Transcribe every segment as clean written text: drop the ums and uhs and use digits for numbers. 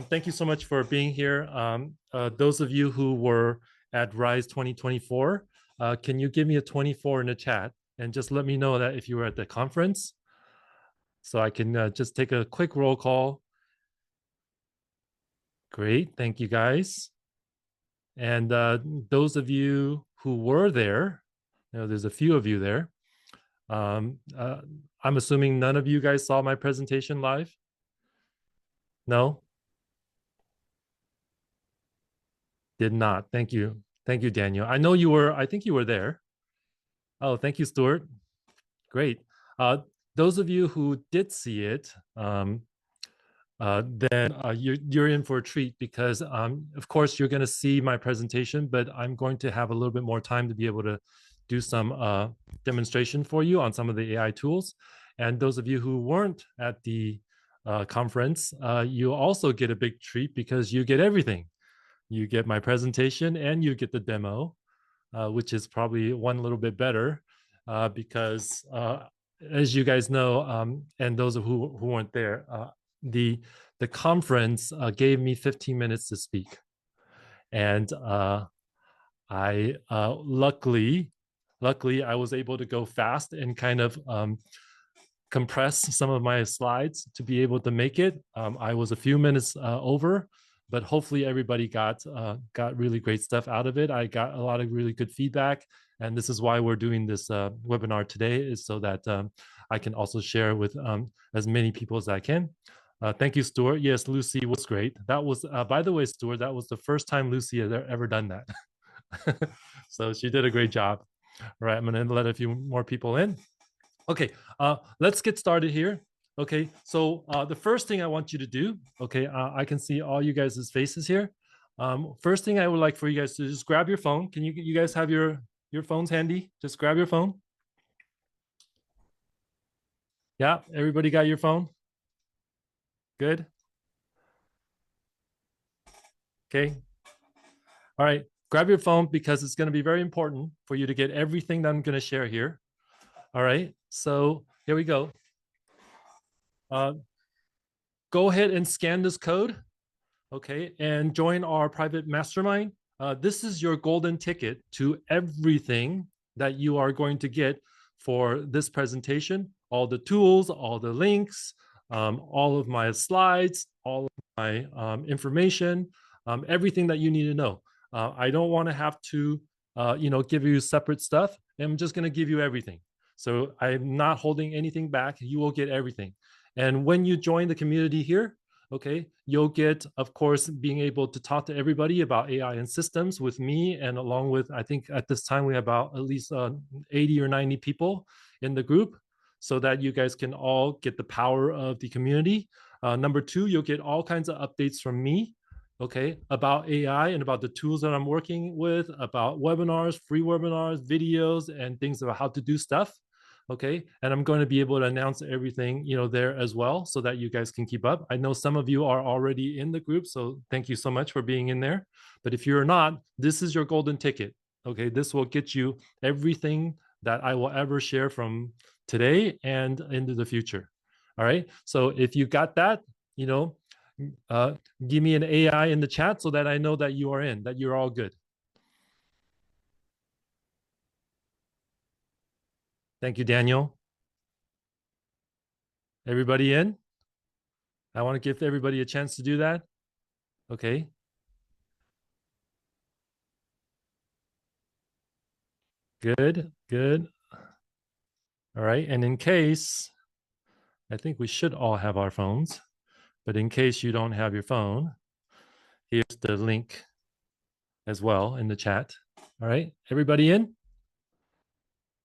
Thank you so much for being here. Those of you who were at Rise 2024, can you give me a 24 in the chat and just let me know that if you were at the conference so I can just take a quick roll call. Great. Thank you, guys. And those of you who were there, there's a few of you there. I'm assuming none of you guys saw my presentation live? No? Did not. Thank you. Thank you, Daniel. I know you were, I think you were there. Oh, thank you, Stuart. Great. Those of you who did see it, then you're in for a treat because, of course, you're going to see my presentation, but I'm going to have a little bit more time to be able to do some demonstration for you on some of the AI tools. And those of you who weren't at the conference, you also get a big treat because you get everything. You get my presentation and you get the demo, which is probably one little bit better because as you guys know, and those who weren't there, the conference gave me 15 minutes to speak. And I luckily, I was able to go fast and kind of compress some of my slides to be able to make it. I was a few minutes over, but hopefully everybody got really great stuff out of it. I got a lot of really good feedback, and this is why we're doing this webinar today, is so that I can also share with as many people as I can. Thank you, Stuart. Yes, Lucy was great. That was, by the way, Stuart, that was the first time Lucy had ever done that. So she did a great job. All right, I'm going to let a few more people in. Okay, let's get started here. Okay, so the first thing I want you to do, okay, I can see all you guys' faces here. First thing I would like for you guys to just grab your phone. Can you guys have your phones handy? Just grab your phone. Yeah, everybody got your phone? Good. Okay. All right, grab your phone because it's going to be very important for you to get everything that I'm going to share here. All right, so here we go. Go ahead and scan this code, okay, and join our private mastermind. This is your golden ticket to everything that you are going to get for this presentation. All the tools, all the links, all of my slides, all of my information, everything that you need to know. I don't want to have to, give you separate stuff. I'm just going to give you everything. So I'm not holding anything back. You will get everything. And when you join the community here, okay, you'll get, of course, being able to talk to everybody about AI and systems with me, and along with, I think at this time we have about at least 80 or 90 people in the group, so that you guys can all get the power of the community. Number two, you'll get all kinds of updates from me, okay, about AI and about the tools that I'm working with, about webinars, free webinars, videos, and things about how to do stuff. Okay, and I'm going to be able to announce everything, there as well, so that you guys can keep up. I know some of you are already in the group, so thank you so much for being in there. But if you're not, this is your golden ticket. Okay, this will get you everything that I will ever share from today and into the future. All right, so if you got that, give me an AI in the chat so that I know that you are in, that you're all good. Thank you, Daniel. Everybody in? I want to give everybody a chance to do that. Okay. Good, good. All right. And in case, I think we should all have our phones, but in case you don't have your phone, here's the link as well in the chat. All right. Everybody in?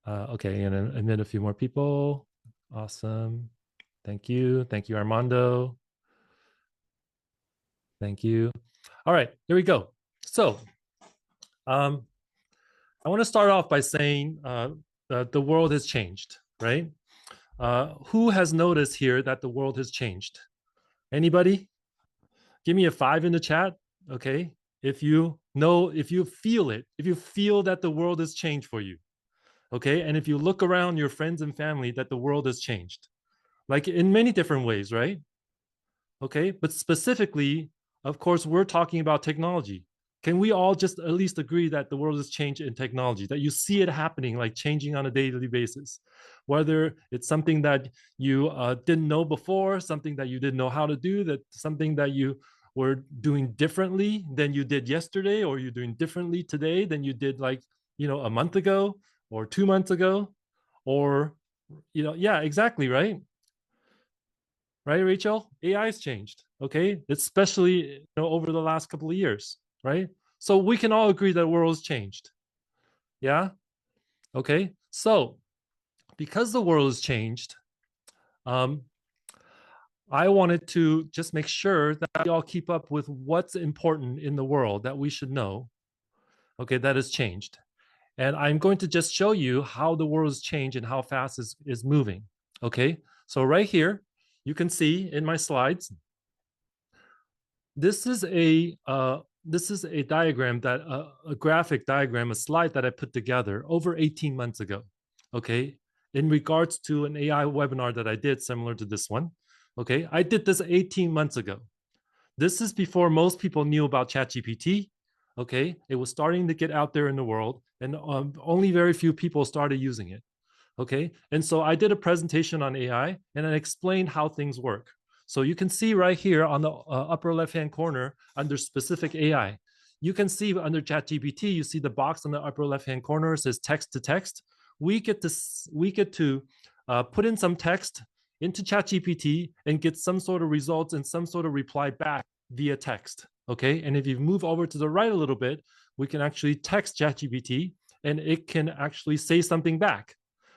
Okay. And then a few more people. Awesome. Thank you. Thank you, Armando. Thank you. All right. Here we go. So, I want to start off by saying the world has changed, right? Who has noticed here that the world has changed? Anybody? Give me a 5 in the chat, okay? If you know, if you feel it, if you feel that the world has changed for you, okay? And if you look around your friends and family, that the world has changed, like in many different ways, right? Okay, but specifically, of course, we're talking about technology. Can we all just at least agree that the world has changed in technology, that you see it happening, like changing on a daily basis? Whether it's something that you didn't know before, something that you didn't know how to do, that something that you were doing differently than you did yesterday, or you're doing differently today than you did like, a month ago or 2 months ago, or, yeah, exactly, right? Right, Rachel? AI has changed, okay? Especially over the last couple of years, right? So we can all agree that the world has changed. Yeah? Okay. So because the world has changed, um, I wanted to just make sure that we all keep up with what's important in the world that we should know, okay, that has changed. And I'm going to just show you how the world has changed and how fast is moving. Okay. So right here, you can see in my slides, this is a diagram that a graphic diagram, a slide that I put together over 18 months ago. Okay, in regards to an AI webinar that I did similar to this one. Okay, I did this 18 months ago. This is before most people knew about ChatGPT. Okay, it was starting to get out there in the world, and only very few people started using it. Okay, and so I did a presentation on AI and I explained how things work. So you can see right here on the upper left-hand corner under specific AI, you can see under ChatGPT, you see the box on the upper left-hand corner says text to text. We get to put in some text into ChatGPT and get some sort of results and some sort of reply back via text. Okay, and if you move over to the right a little bit, we can actually text ChatGPT and it can actually say something back.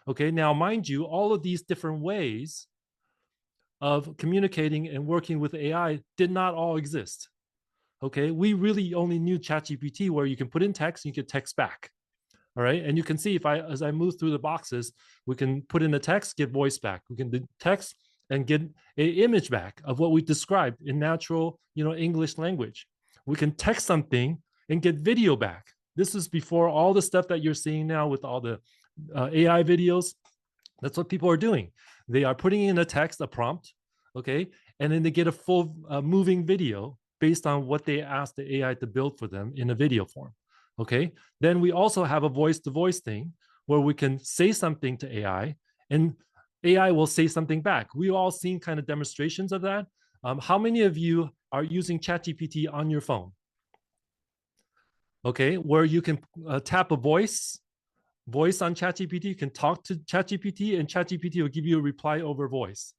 Okay, now mind you, all of these different ways of communicating and working with AI did not all exist. Okay, we really only knew ChatGPT where you can put in text and you can text back. All right, and you can see as I move through the boxes, we can put in the text, get voice back. We can do text and get an image back of what we described in natural, English language. We can text something and get video back. This is before all the stuff that you're seeing now with all the AI videos. That's what people are doing. They are putting in a text, a prompt, okay, and then they get a full moving video based on what they asked the AI to build for them in a video form. Okay. Then we also have a voice to voice thing where we can say something to AI and AI will say something back. We've all seen kind of demonstrations of that. How many of you are using ChatGPT on your phone? Okay, where you can tap a voice on ChatGPT. You can talk to ChatGPT, and ChatGPT will give you a reply over voice.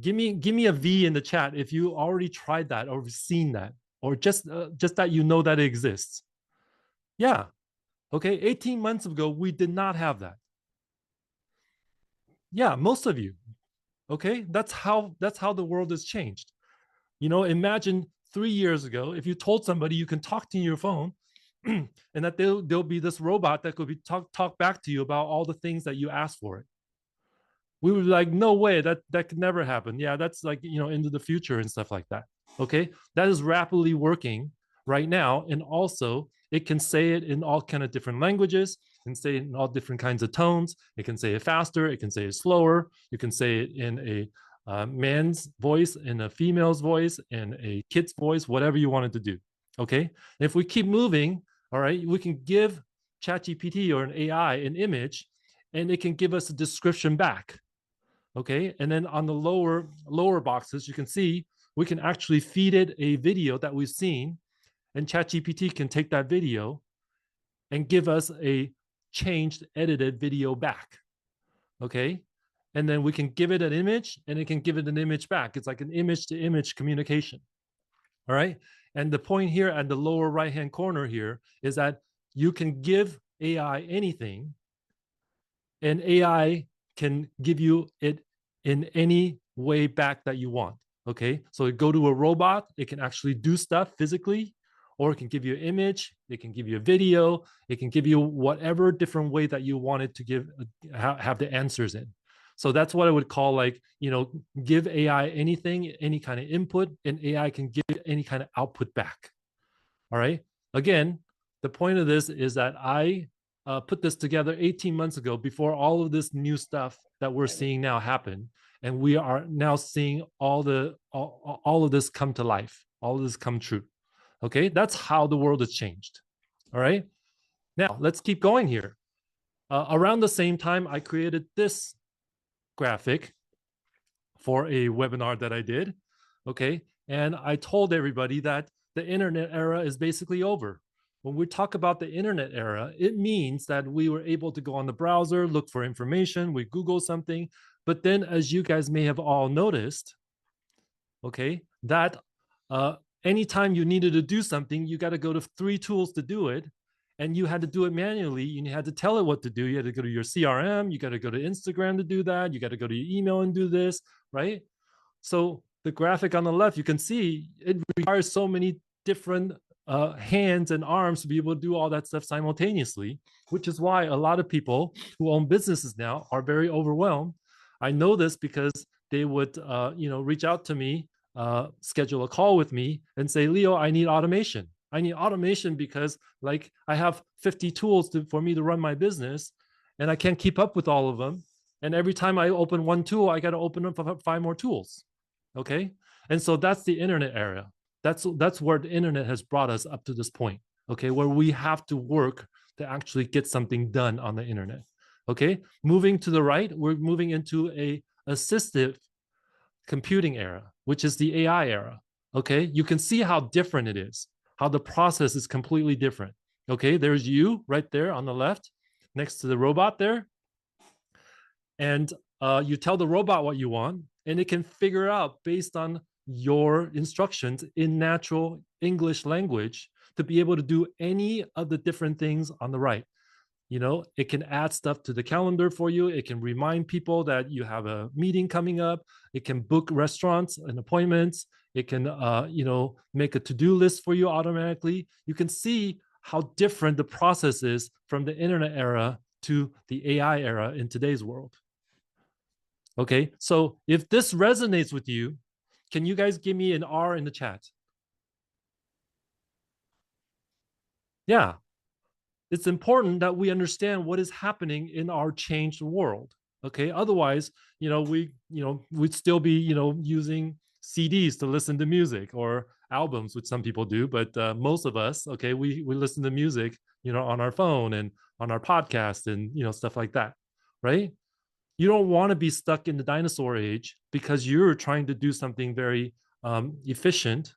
Give me a V in the chat if you already tried that or seen that, or just that that it exists. Yeah. Okay. 18 months ago, we did not have that. Yeah, most of you. Okay. That's how the world has changed. Imagine 3 years ago, if you told somebody you can talk to your phone, and that there'll be this robot that could be talk back to you about all the things that you asked for it. We were like, no way, that could never happen. Yeah, that's like, into the future and stuff like that. Okay, that is rapidly working right now, and also it can say it in all kind of different languages and say it in all different kinds of tones. It can say it faster, it can say it slower, you can say it in a man's voice, in a female's voice, in a kid's voice, whatever you want it to do. Okay, if we keep moving, all right, we can give ChatGPT or an AI an image and it can give us a description back. Okay, and then on the lower boxes, you can see we can actually feed it a video that we've seen, and ChatGPT can take that video and give us a changed, edited video back. Okay, and then we can give it an image, and it can give it an image back. It's like an image-to-image communication. All right, and the point here at the lower right-hand corner here is that you can give AI anything, and AI can give you it in any way back that you want. Okay, so go to a robot, it can actually do stuff physically, or it can give you an image, it can give you a video, it can give you whatever different way that you want it to give, have the answers in. So that's what I would call, like, give AI anything, any kind of input, and AI can give any kind of output back. All right, again, the point of this is that I put this together 18 months ago before all of this new stuff that we're seeing now happen, and we are now seeing all of this come to life, all of this come true. Okay, that's how the world has changed. All right, now let's keep going here. Around the same time, I created this graphic for a webinar that I did. Okay, and I told everybody that the internet era is basically over. When we talk about the internet era, it means that we were able to go on the browser, look for information, we Google something. But then, as you guys may have all noticed, okay, that anytime you needed to do something, you got to go to 3 tools to do it. And you had to do it manually, and you had to tell it what to do. You had to go to your CRM, you got to go to Instagram to do that, you got to go to your email and do this, right? So the graphic on the left, you can see it requires so many different hands and arms to be able to do all that stuff simultaneously, which is why a lot of people who own businesses now are very overwhelmed. I know this because they would, reach out to me, schedule a call with me, and say, "Leo, I need automation. I need automation because, like, I have 50 tools for me to run my business, and I can't keep up with all of them. And every time I open one tool, I got to open up 5 more tools." Okay, and so that's the internet era. That's where the internet has brought us up to this point. Okay, where we have to work to actually get something done on the internet. Okay, moving to the right, we're moving into a assistive computing era, which is the AI era. Okay, you can see how different it is, how the process is completely different. Okay, there's you right there on the left next to the robot there. And you tell the robot what you want, and it can figure out based on your instructions in natural English language to be able to do any of the different things on the right. It can add stuff to the calendar for you. It can remind people that you have a meeting coming up. It can book restaurants and appointments. It can, make a to-do list for you automatically. You can see how different the process is from the internet era to the AI era in today's world. Okay, so if this resonates with you, can you guys give me an R in the chat? Yeah, it's important that we understand what is happening in our changed world. Okay, otherwise, we'd still be, using CDs to listen to music, or albums, which some people do, but most of us, okay, we listen to music, on our phone and on our podcast and stuff like that, right? You don't want to be stuck in the dinosaur age because you're trying to do something very efficient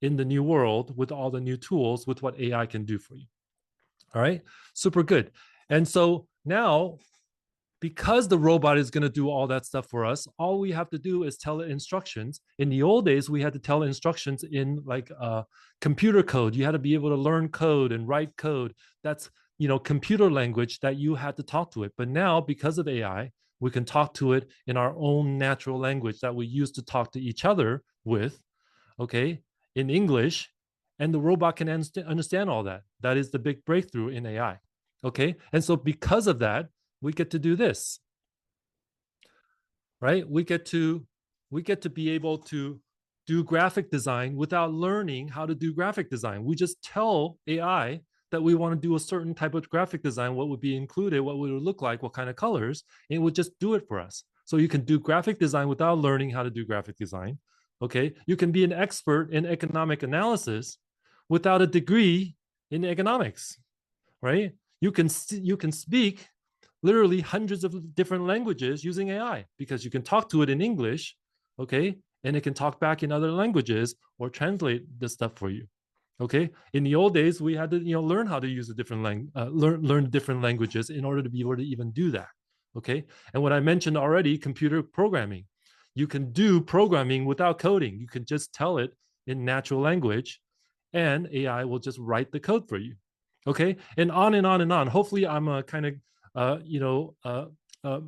in the new world with all the new tools, with what AI can do for you. All right, super good. And so now, because the robot is going to do all that stuff for us, all we have to do is tell it instructions. In the old days, we had to tell instructions in like computer code. You had to be able to learn code and write code. That's computer language that you had to talk to it. But now, because of AI, we can talk to it in our own natural language that we used to talk to each other with, okay, in English, and the robot can understand all that. That is the big breakthrough in AI, okay? And so because of that, we get to do this, right? We get to be able to do graphic design without learning how to do graphic design. We just tell AI that we want to do a certain type of graphic design, what would be included, what would it look like, what kind of colors, and it would just do it for us. So you can do graphic design without learning how to do graphic design. Okay, you can be an expert in economic analysis without a degree in economics, right? You can speak literally hundreds of different languages using AI because you can talk to it in English, okay, and it can talk back in other languages or translate the stuff for you. Okay, in the old days, we had to learn how to use a different learn different languages in order to be able to even do that. Okay, and what I mentioned already, computer programming. You can do programming without coding. You can just tell it in natural language, and AI will just write the code for you. Okay, and on and on and on. Hopefully, I'm kind of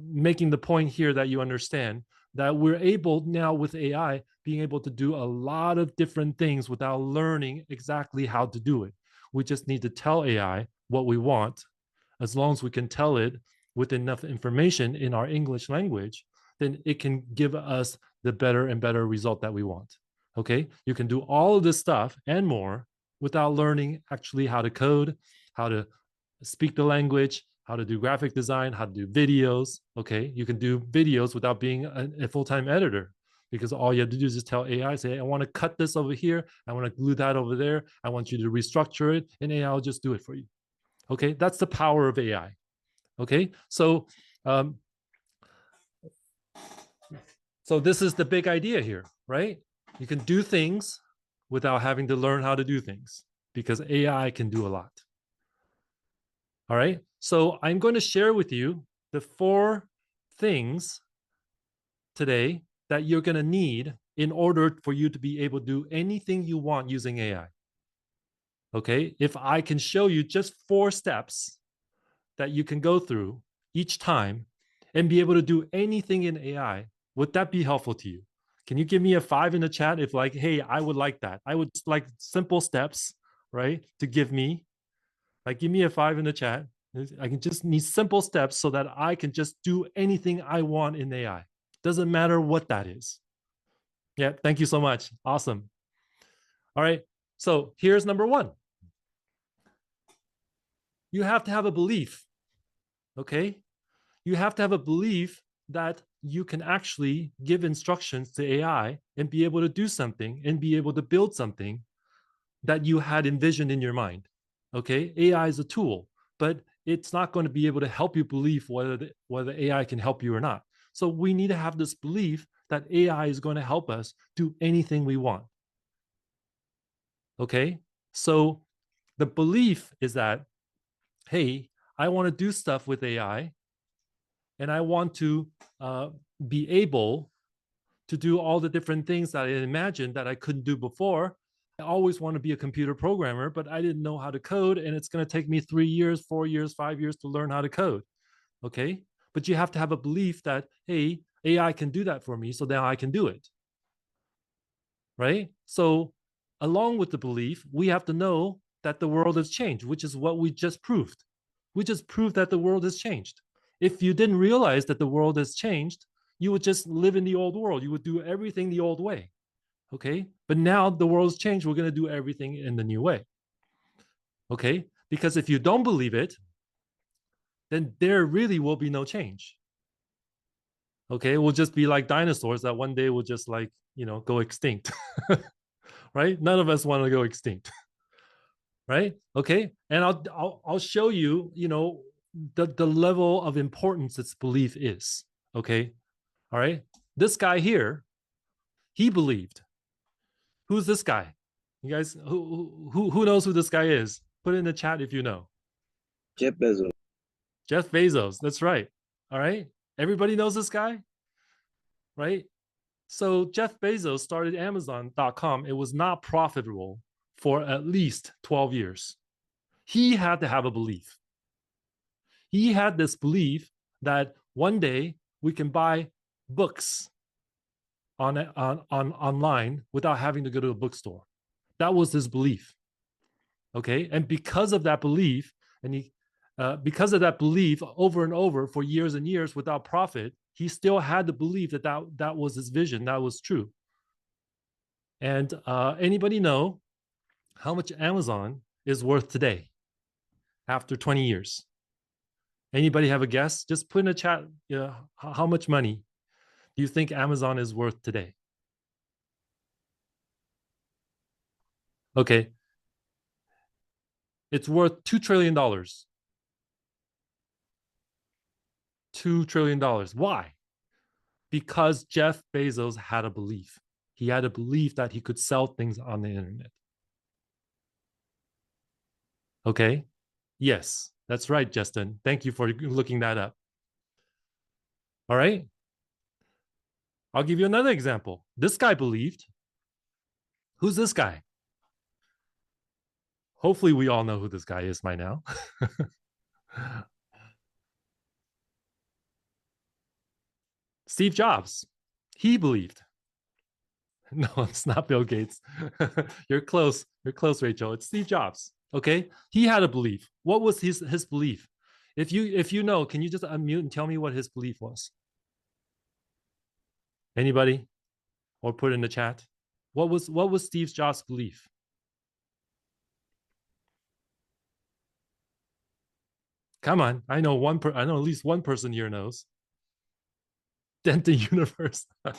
making the point here that you understand that we're able now with AI being able to do a lot of different things without learning exactly how to do it. We just need to tell AI what we want. As long as we can tell it with enough information in our English language, then it can give us the better and better result that we want. Okay, you can do all of this stuff and more without learning actually how to code, how to speak the language, how to do graphic design, how to do videos. Okay, you can do videos without being a full-time editor because all you have to do is just tell AI, say, I want to cut this over here. I want to glue that over there. I want you to restructure it, and AI will just do it for you. Okay, that's the power of AI. Okay, um, so this is the big idea here, right? You can do things without having to learn how to do things because AI can do a lot. All right. So I'm going to share with you the 4 things today that you're going to need in order for you to be able to do anything you want using AI. Okay. If I can show you just 4 steps that you can go through each time and be able to do anything in AI, would that be helpful to you? Can you give me a 5 in the chat if like, hey, I would like that. I would like simple steps, right? To give me, like, give me a 5 in the chat. I can just need simple steps so that I can just do anything I want in AI. Doesn't matter what that is. Yeah, thank you so much. Awesome. All right. So here's number 1. You have to have a belief. Okay. You have to have a belief that you can actually give instructions to AI and be able to do something and be able to build something that you had envisioned in your mind. Okay, AI is a tool, but it's not going to be able to help you believe whether AI can help you or not. So we need to have this belief that AI is going to help us do anything we want. Okay, so the belief is that, hey, I want to do stuff with AI and I want to uh, be able to do all the different things that I imagined that I couldn't do before. I always want to be a computer programmer, but I didn't know how to code. And it's going to take me 3 years, 4 years, 5 years to learn how to code. Okay. But you have to have a belief that, hey, AI can do that for me. So now I can do it. Right. So, along with the belief, we have to know that the world has changed, which is what we just proved. We just proved that the world has changed. If you didn't realize that the world has changed, you would just live in the old world. You would do everything the old way. Okay. But now the world's changed. We're going to do everything in the new way. Okay. Because if you don't believe it, then there really will be no change. Okay. We'll just be like dinosaurs that one day will just like, go extinct. Right. None of us want to go extinct. Right. Okay. And I'll show you, the level of importance its belief is. Okay. All right. This guy here, he believed. Who's this guy? You guys, who knows who this guy is? Put it in the chat if you know. Jeff Bezos. Jeff Bezos. That's right. All right. Everybody knows this guy, right? So Jeff Bezos started Amazon.com. It was not profitable for at least 12 years. He had to have a belief. He had this belief that one day we can buy books on online without having to go to a bookstore. That was his belief. Okay, and because of that belief, because of that belief, over and over for years and years without profit, he still had the belief that was his vision, that was true. And anybody know how much Amazon is worth today after 20 years? Anybody have a guess? Just put in a chat. How much money do you think Amazon is worth today? Okay, it's worth $2 trillion. $2 trillion. Why? Because Jeff Bezos had a belief. He had a belief that he could sell things on the internet. Okay. Yes, that's right, Justin. Thank you for looking that up. All right. I'll give you another example. This guy believed. Who's this guy? Hopefully, we all know who this guy is by now. Steve Jobs. He believed. No, it's not Bill Gates. You're close. You're close, Rachel. It's Steve Jobs. Okay. He had a belief. What was his belief? If you know, can you just unmute and tell me what his belief was? Anybody? Or put in the chat. What was Steve Jobs' belief? Come on. I know at least one person here knows. dent the universe. All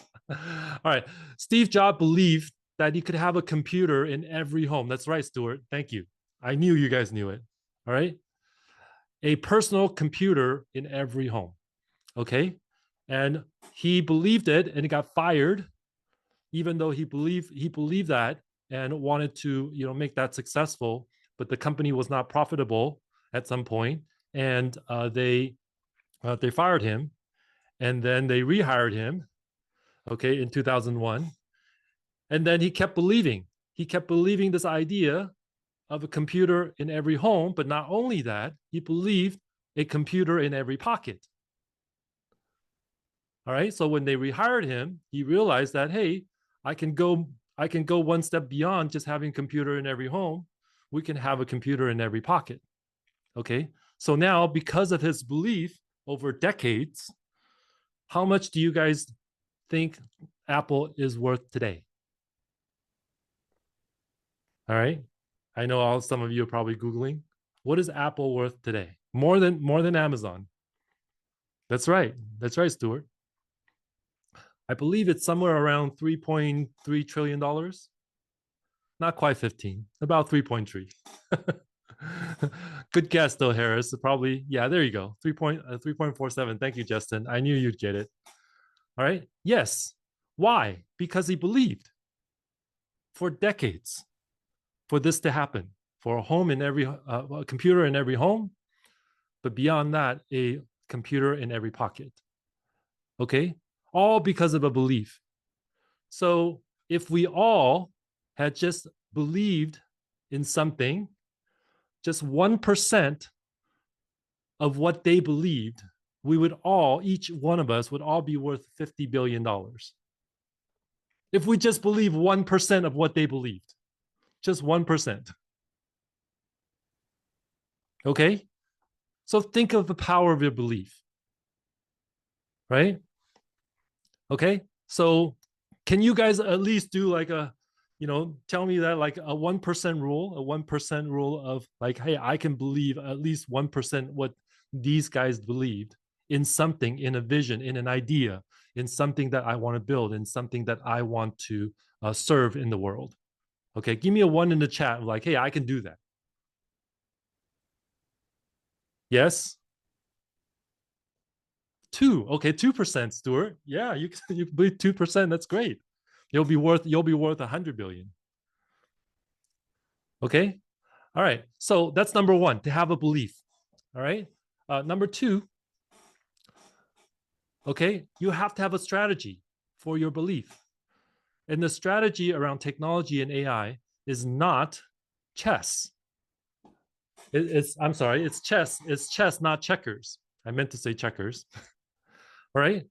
right. Steve Jobs believed that you could have a computer in every home. That's right, Stuart. Thank you. I knew you guys knew it. All right. A personal computer in every home. Okay. And he believed it and he got fired, even though he believed that and wanted to, make that successful. But the company was not profitable at some point, and they fired him, and then they rehired him, okay, in 2001. And then he kept believing this idea of a computer in every home. But not only that, he believed a computer in every pocket. All right. So when they rehired him, he realized that, hey, I can go I can go one step beyond just having a computer in every home. We can have a computer in every pocket. Okay. So now, because of his belief over decades, how much do you guys think Apple is worth today? All right. I know some of you are probably Googling. What is Apple worth today? More than Amazon. That's right. That's right, Stuart. I believe it's somewhere around $3.3 trillion. Not quite 15, about 3.3. Good guess though, Harris. Probably, yeah, there you go. 3.47. Thank you, Justin. I knew you'd get it. All right. Yes. Why? Because he believed for decades for this to happen, for a computer in every home, but beyond that, a computer in every pocket. Okay. All because of a belief. So if we all had just believed in something, just 1% of what they believed, each one of us would all be worth $50 billion. If we just believe 1% of what they believed, just 1%. Okay? So think of the power of your belief, right? Okay? So can you guys at least do like tell me that like a 1% rule, a 1% rule of like, hey, I can believe at least 1% what these guys believed in something, in a vision, in an idea, in something that I want to build, in something that I want to serve in the world. Okay, give me a one in the chat, like, hey, I can do that. Yes? Two. Okay, 2%, Stuart. Yeah, you believe 2%. That's great. You'll be worth 100 billion. Okay. All right. So that's number one, to have a belief. All right. Number two, okay, you have to have a strategy for your belief. And the strategy around technology and AI is not chess. I'm sorry, it's chess. It's chess, not checkers. I meant to say checkers. All right.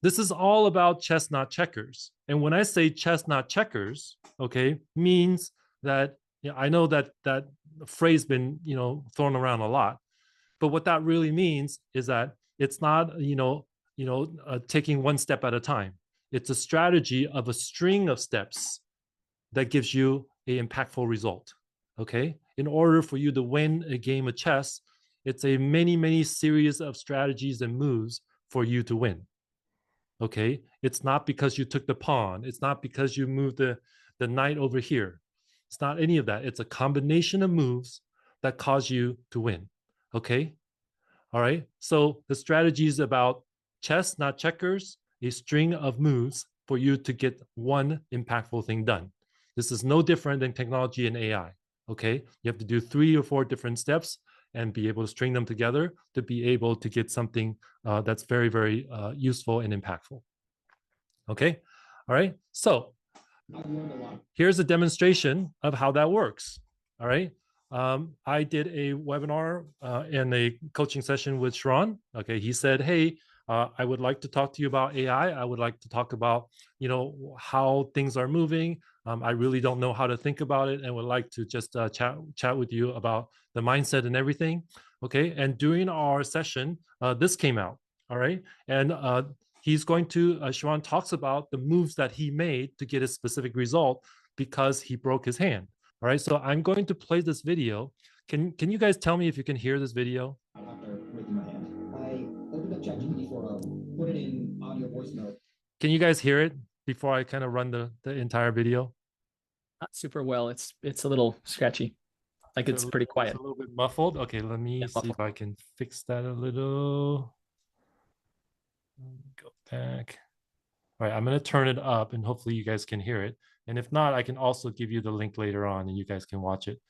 This is all about chess, not checkers. And when I say chess, not checkers, okay, means that I know that phrase been thrown around a lot, but what that really means is that it's not taking one step at a time. It's a strategy of a string of steps that gives you a impactful result. Okay, in order for you to win a game of chess, it's a many series of strategies and moves for you to win. Okay, it's not because you took the pawn, it's not because you moved the knight over here, it's not any of that. It's a combination of moves that cause you to win. Okay, all right, so the strategy is about chess, not checkers, a string of moves for you to get one impactful thing done. This is no different than technology and AI. Okay, you have to do 3 or 4 different steps and be able to string them together to be able to get something that's very useful and impactful. Okay, all right, so here's a demonstration of how that works. All right, I did a webinar and a coaching session with Sharon. Okay, he said, hey, I would like to talk to you about AI. I would like to talk about how things are moving. I really don't know how to think about it, and would like to just chat with you about the mindset and everything. Okay, and during our session, this came out. All right, and he's going to Sharon talks about the moves that he made to get a specific result because he broke his hand. All right, so I'm going to play this video. Can you guys tell me if you can hear this video? After breaking my hand, I opened up ChatGPT 4.0, put it in audio voice Can you guys hear it before I kind of run the entire video? Not super well. It's a little scratchy. Like it's pretty It's quiet. a little bit muffled. Okay, let me Yeah, see muffled. if I can fix that a little. Go back. All right, I'm going to turn it up and hopefully you guys can hear it. And if not, I can also give you the link later on and you guys can watch it.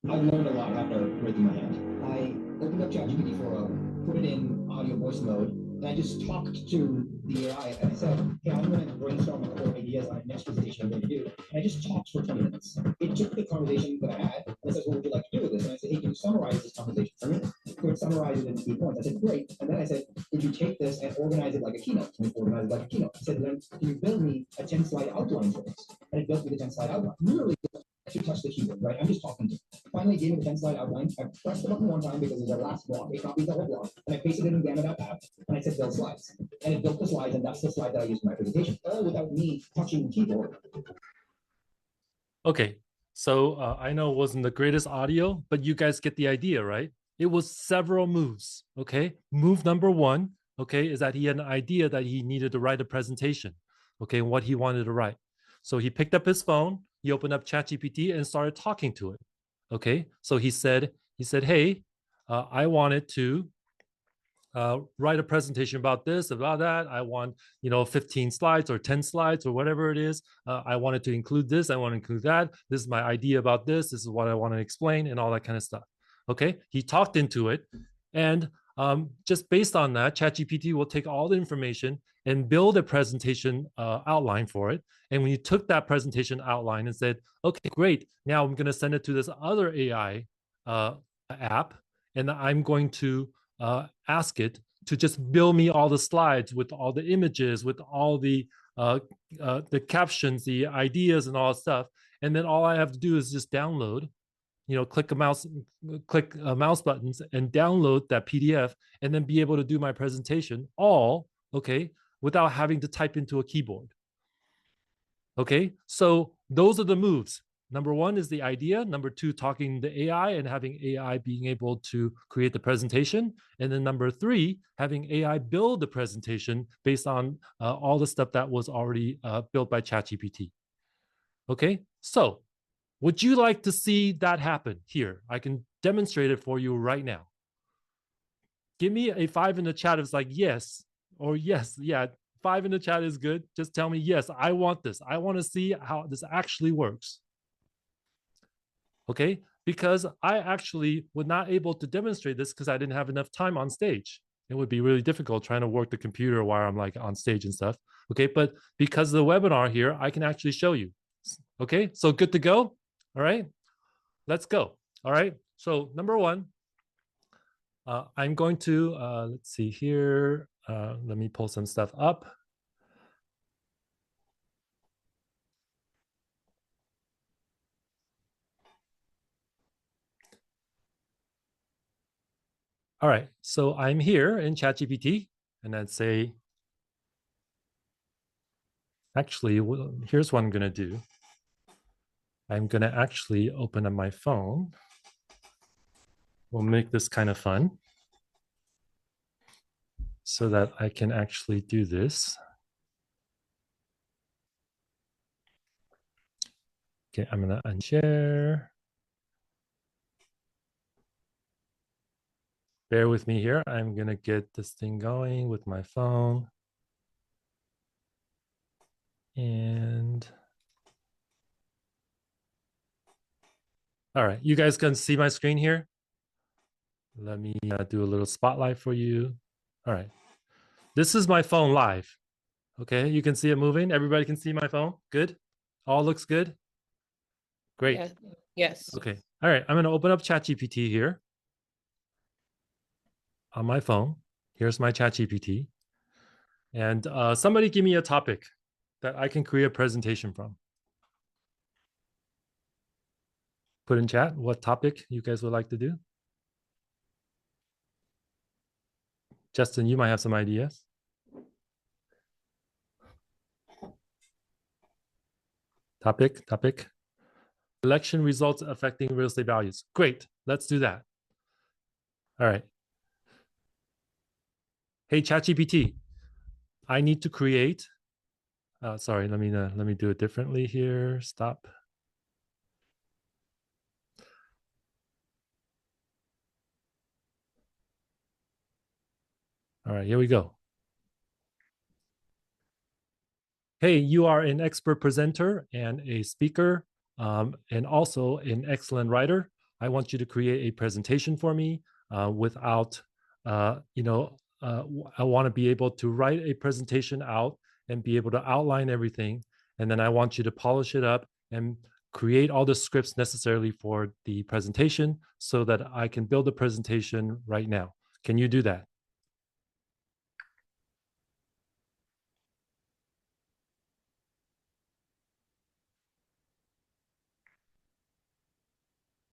I learned a lot after raising my hand. I opened up ChatGPT 4.0, put it in audio voice mode, and I just talked to the AI and I said, hey, I'm going to brainstorm a couple of ideas on the next presentation I'm going to do. And I just talked for 20 minutes. It took the conversation that I had and it says, what would you like to do with this? And I said, hey, can you summarize this conversation for me? So it summarized it into key points. I said, great. And then I said, could you take this and organize it like a keynote? Can you organize it like a keynote? I said, then can you build me a 10-slide outline for this? And it built me the 10-slide outline. Literally, to touch the keyboard, right? I'm just talking to it. Finally gave me the 10-slide outline. I pressed the button one time because it's our last block. It copies the whole block. And I pasted it in Gamma.app and I said build slides. And it built the slides, and that's the slide that I used in my presentation, all without me touching the keyboard. Okay, so I know it wasn't the greatest audio, but you guys get the idea, right? It was several moves. Okay, move number one, okay, is that he had an idea that he needed to write a presentation, okay, what he wanted to write. So he picked up his phone, he opened up ChatGPT and started talking to it. Okay, so he said, hey, I wanted to write a presentation about this, about that. I want, 15 slides or 10 slides or whatever it is. I wanted to include this. I want to include that. This is my idea about this. This is what I want to explain and all that kind of stuff. Okay. He talked into it. And just based on that, ChatGPT will take all the information and build a presentation outline for it. And when you took that presentation outline and said, okay, great, now I'm going to send it to this other AI app, and I'm going to ask it to just build me all the slides with all the images, with all the captions, the ideas, and all that stuff. And then all I have to do is just download, click mouse buttons and download that PDF, and then be able to do my presentation all okay without having to type into a keyboard. Okay, so those are the moves. Number one is the idea. Number two, talking to AI and having AI being able to create the presentation. And then number three, having AI build the presentation based on all the stuff that was already built by ChatGPT. Okay, so would you like to see that happen here? I can demonstrate it for you right now. Give me a 5 in the chat if it's like yes or yes. Yeah, 5 in the chat is good. Just tell me, yes, I want this. I want to see how this actually works. Okay, because I actually was not able to demonstrate this because I didn't have enough time on stage. It would be really difficult trying to work the computer while I'm like on stage and stuff. Okay, but because of the webinar here, I can actually show you. Okay, so good to go. All right, let's go. All right, so number one, I'm going to, let's see here. Let me pull some stuff up. All right, so I'm here in ChatGPT, and I'd say, actually, here's what I'm going to do. I'm going to actually open up my phone. We'll make this kind of fun so that I can actually do this. Okay, I'm going to unshare. Bear with me here. I'm going to get this thing going with my phone. And all right, you guys can see my screen here. Let me do a little spotlight for you. All right, this is my phone live. Okay, you can see it moving. Everybody can see my phone. Good. All looks good. Great. Yeah. Yes. Okay. All right, I'm going to open up ChatGPT here on my phone. Here's my ChatGPT. And somebody give me a topic that I can create a presentation from. Put in chat what topic you guys would like to do. Justin, you might have some ideas. Topic. Election results affecting real estate values. Great, let's do that. All right. Hey, ChatGPT, I need to create. Sorry, let me do it differently here. Stop. All right, here we go. Hey, you are an expert presenter and a speaker, and also an excellent writer. I want you to create a presentation for me without, I want to be able to write a presentation out and be able to outline everything. And then I want you to polish it up and create all the scripts necessarily for the presentation so that I can build a presentation right now. Can you do that?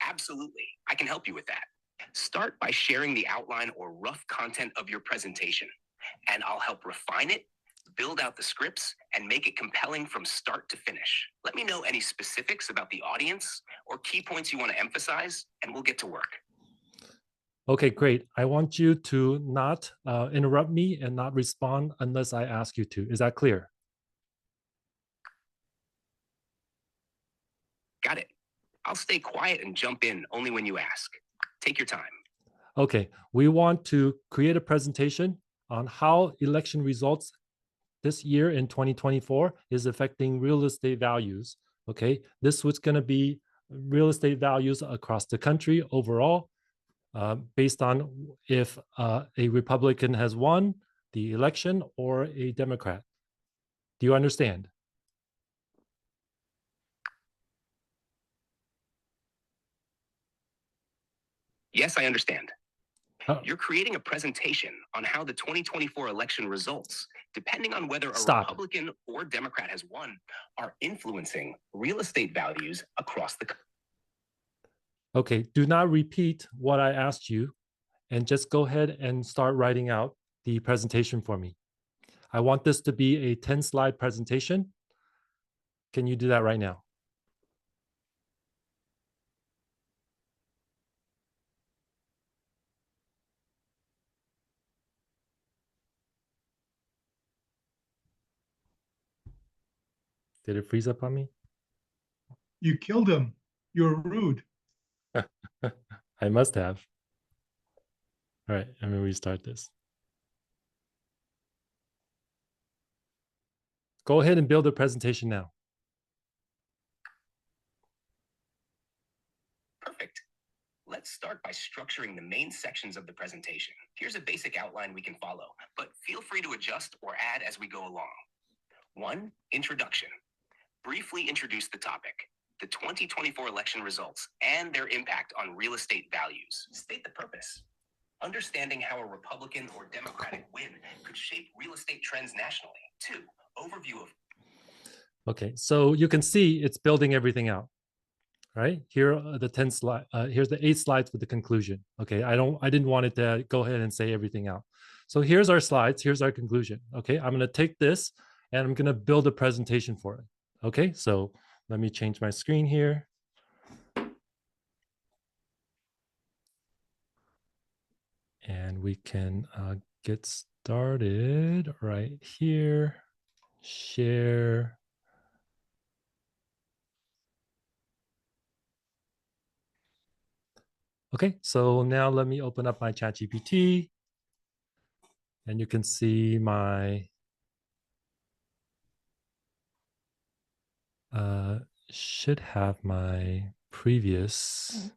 Absolutely, I can help you with that. Start by sharing the outline or rough content of your presentation, and I'll help refine it, build out the scripts, and make it compelling from start to finish. Let me know any specifics about the audience or key points you want to emphasize, and we'll get to work. Okay, great. I want you to not interrupt me and not respond unless I ask you to. Is that clear? Got it. I'll stay quiet and jump in only when you ask. Take your time. Okay, we want to create a presentation on how election results this year in 2024 is affecting real estate values. Okay, this was going to be real estate values across the country overall, based on if a Republican has won the election or a Democrat. Do you understand? Yes, I understand. Oh. You're creating a presentation on how the 2024 election results, depending on whether a Stop. Republican or Democrat has won, are influencing real estate values across the country. Okay, do not repeat what I asked you and just go ahead and start writing out the presentation for me. I want this to be a 10-slide presentation. Can you do that right now? Did it freeze up on me? You killed him. You're rude. I must have. All right, I'm gonna restart this. Go ahead and build a presentation now. Perfect. Let's start by structuring the main sections of the presentation. Here's a basic outline we can follow, but feel free to adjust or add as we go along. 1. Introduction. Briefly introduce the topic, the 2024 election results, and their impact on real estate values. State the purpose. Understanding how a Republican or Democratic win could shape real estate trends nationally. 2. Overview of. Okay, so you can see it's building everything out. Right here are the 10 slide. Here's the 8 slides with the conclusion. Okay, I didn't want it to go ahead and say everything out. So here's our slides. Here's our conclusion. Okay, I'm going to take this and I'm going to build a presentation for it. Okay, so let me change my screen here. And we can get started right here. Share. Okay, so now let me open up my ChatGPT. And you can see my should have my previous.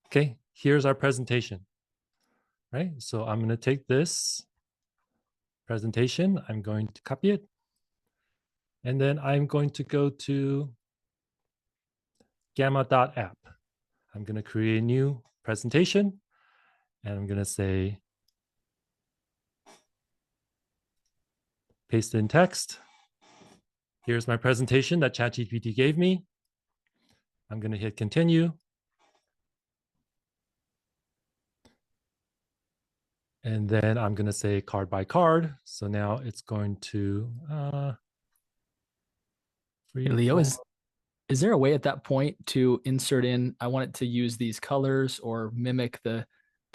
Okay, here's our presentation. Right, so I'm going to take this presentation, I'm going to copy it, and then I'm going to go to Gamma.app. I'm going to create a new presentation, and I'm going to say paste in text. Here's my presentation that ChatGPT gave me. I'm going to hit continue. And then I'm going to say card by card. So now it's going to Hey, Leo, is there a way at that point to insert in, I want it to use these colors or mimic the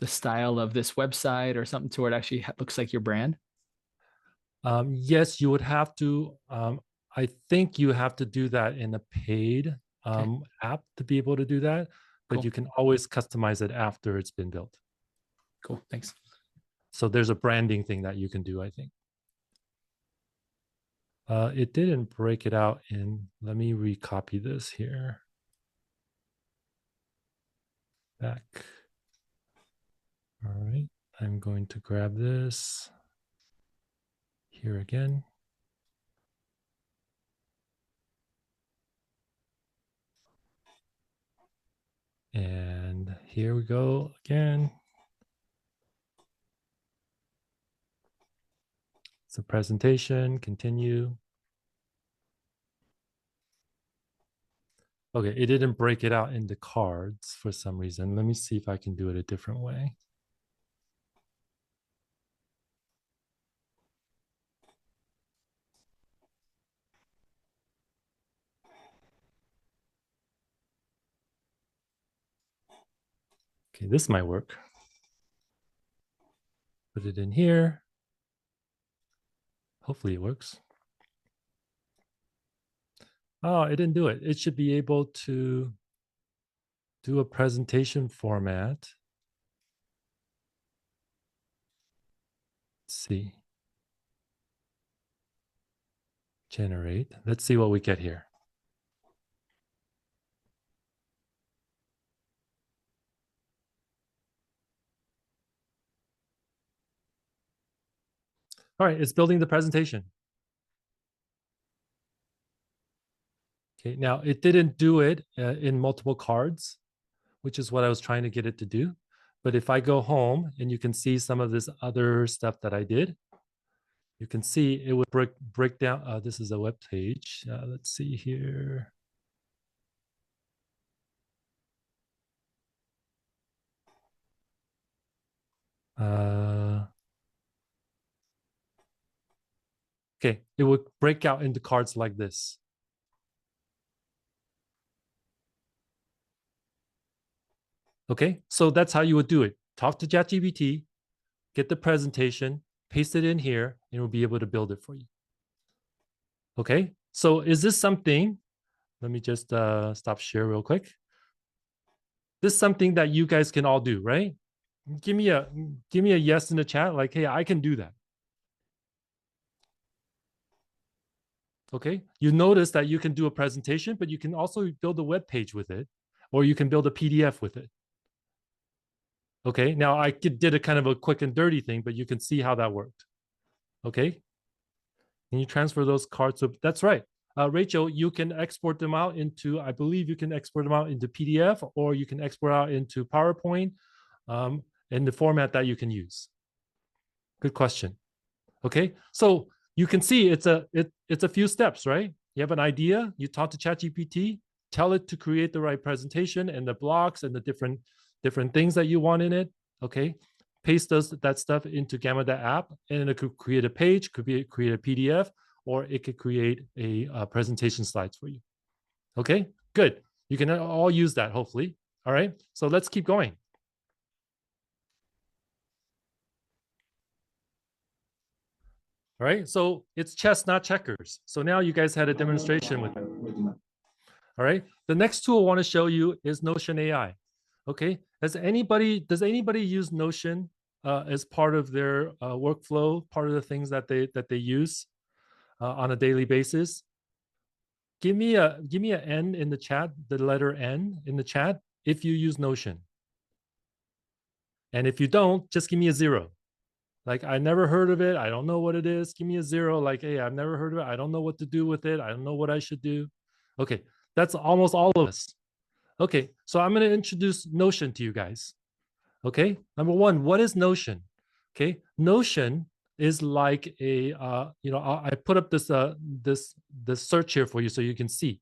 the style of this website or something to where it actually looks like your brand? Yes, you would have to. I think you have to do that in a paid app to be able to do that, but Cool. you can always customize it after it's been built. Cool. Thanks. So there's a branding thing that you can do, I think. It didn't break it out in, let me recopy this here. Back. All right, I'm going to grab this here again. And here we go again. It's a presentation, continue. Okay, it didn't break it out into cards for some reason. Let me see if I can do it a different way. Okay, this might work. Put it in here. Hopefully it works. Oh, it didn't do it. It should be able to do a presentation format. Let's see. Generate. Let's see what we get here. All right, it's building the presentation. Okay, now it didn't do it in multiple cards, which is what I was trying to get it to do. But if I go home and you can see some of this other stuff that I did, you can see it would break down. This is a web page. Let's see here. Okay, it would break out into cards like this. Okay, so that's how you would do it. Talk to ChatGPT, get the presentation, paste it in here, and it will be able to build it for you. Okay, so is this something, let me just stop share real quick. This is something that you guys can all do, right? Give me a yes in the chat, like, hey, I can do that. Okay, you notice that you can do a presentation, but you can also build a web page with it, or you can build a PDF with it. Okay, now I did a kind of a quick and dirty thing, but you can see how that worked. Okay, can you transfer those cards? That's right. Rachel, you can export them out into, I believe you can export them out into PDF, or you can export out into PowerPoint in the format that you can use. Good question. Okay, so you can see it's a few steps, right? You have an idea, you talk to ChatGPT, tell it to create the right presentation and the blocks and the different things that you want in it. Okay, paste that stuff into Gamma.app, and it could create a page, create a PDF, or it could create a presentation slides for you. Okay, good. You can all use that, hopefully. All right, so let's keep going. All right, so it's chess, not checkers. So now you guys had a demonstration with it. All right, the next tool I want to show you is Notion AI. Okay, does anybody use Notion as part of their workflow, part of the things that they use on a daily basis? Give me an N in the chat, the letter N in the chat if you use Notion. And if you don't, just give me a 0. Like, I never heard of it. I don't know what it is. Give me a 0. Like, hey, I've never heard of it. I don't know what to do with it. I don't know what I should do. Okay, that's almost all of us. Okay, so I'm going to introduce Notion to you guys. Okay, number one, what is Notion? Okay, Notion is like a, I put up this search here for you so you can see.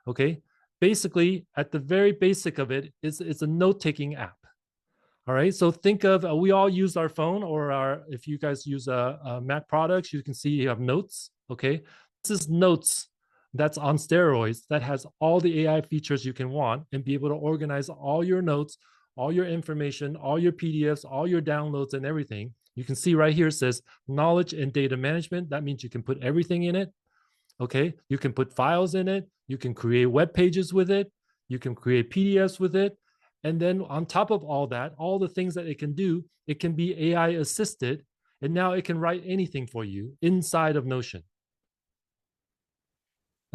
Okay, basically, at the very basic of it, it's a note-taking app. All right, so think of, we all use our phone, or if you guys use Mac products, you can see you have notes, okay? This is notes that's on steroids that has all the AI features you can want and be able to organize all your notes all your information, all your PDFs, all your downloads and everything. You can see right here it says knowledge and data management. That means you can put everything in it. Okay, you can put files in it. You can create web pages with it. You can create PDFs with it. And then on top of all that, all the things that it can do, it can be AI assisted. And now it can write anything for you inside of Notion.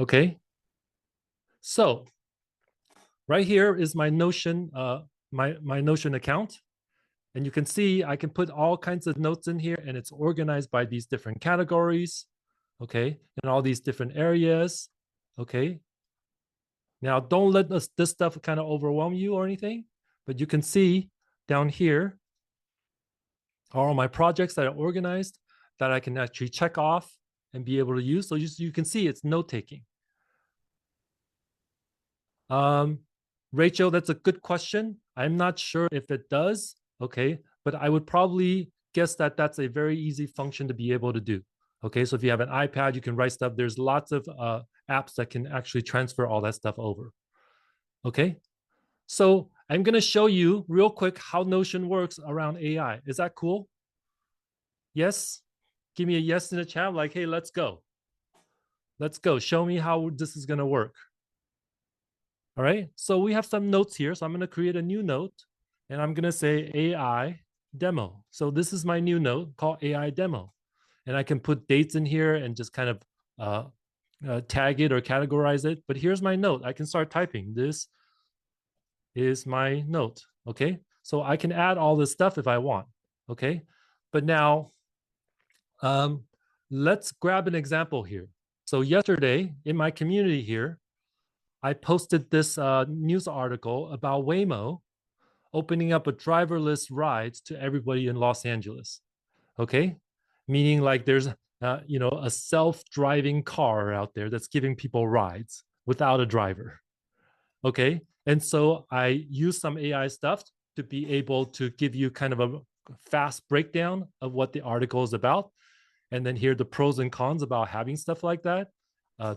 Okay, so right here is my Notion, my Notion account. And you can see I can put all kinds of notes in here, and it's organized by these different categories, okay, and all these different areas, okay. Now, don't let this stuff kind of overwhelm you or anything, but you can see down here are all my projects that are organized that I can actually check off and be able to use. So you can see it's note-taking. Rachel, that's a good question. I'm not sure if it does, okay, but I would probably guess that that's a very easy function to be able to do. Okay, so if you have an iPad, you can write stuff. There's lots of apps that can actually transfer all that stuff over. Okay, so I'm going to show you real quick how Notion works around AI. Is that cool? Yes? Give me a yes in the chat, like, hey, let's go. Let's go. Show me how this is going to work. All right, so we have some notes here. So I'm going to create a new note, and I'm going to say AI demo. So this is my new note called AI demo. And I can put dates in here and just kind of tag it or categorize it. But here's my note. I can start typing. This is my note, okay? So I can add all this stuff if I want, okay? But now, let's grab an example here. So yesterday in my community here, I posted this news article about Waymo opening up a driverless rides to everybody in Los Angeles, okay? Meaning like there's a self-driving car out there that's giving people rides without a driver, okay? And so I use some AI stuff to be able to give you kind of a fast breakdown of what the article is about, and then here are the pros and cons about having stuff like that,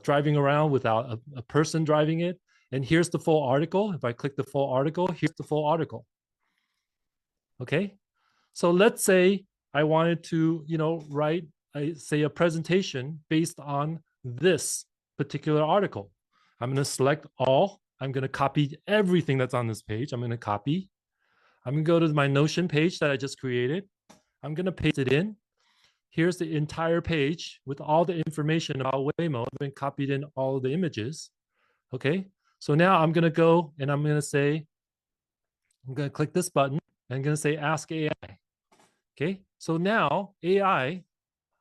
driving around without a person driving it. And here's the full article. If I click the full article, here's the full article. Okay, so let's say I wanted to, write, say, a presentation based on this particular article. I'm going to select all. I'm going to copy everything that's on this page. I'm going to copy. I'm going to go to my Notion page that I just created. I'm going to paste it in. Here's the entire page with all the information about Waymo. I've been copied in all of the images. Okay, so now I'm going to go and I'm going to say, I'm going to click this button. And I'm going to say Ask AI. Okay, so now AI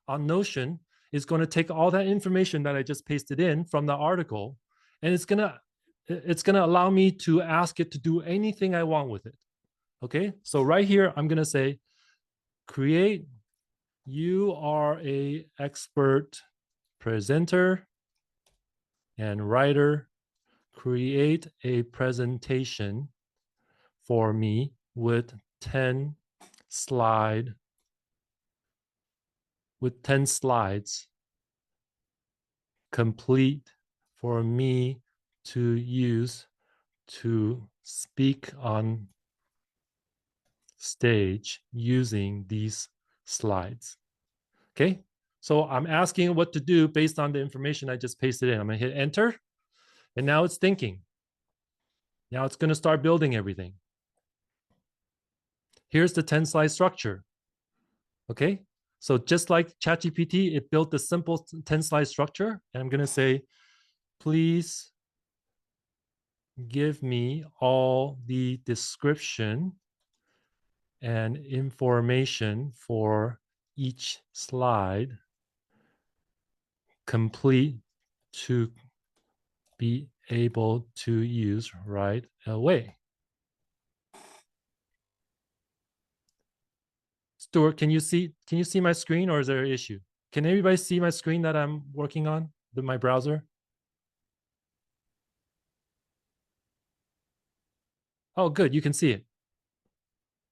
on Notion is going to take all that information that I just pasted in from the article, and it's going to allow me to ask it to do anything I want with it. Okay, so right here, I'm going to say, create, you are a expert presenter and writer, create a presentation for me with 10 slides complete for me to use to speak on stage using these slides. Okay, so I'm asking what to do based on the information I just pasted in. I'm going to hit enter, and now it's thinking. Now it's going to start building everything. Here's the 10 slide structure. Okay, so just like ChatGPT, it built the simple 10 slide structure. And I'm going to say, please give me all the description and information for each slide complete to be able to use right away. Stuart, can you see my screen, or is there an issue? Can everybody see my screen that I'm working on, my browser? Oh, good, you can see it.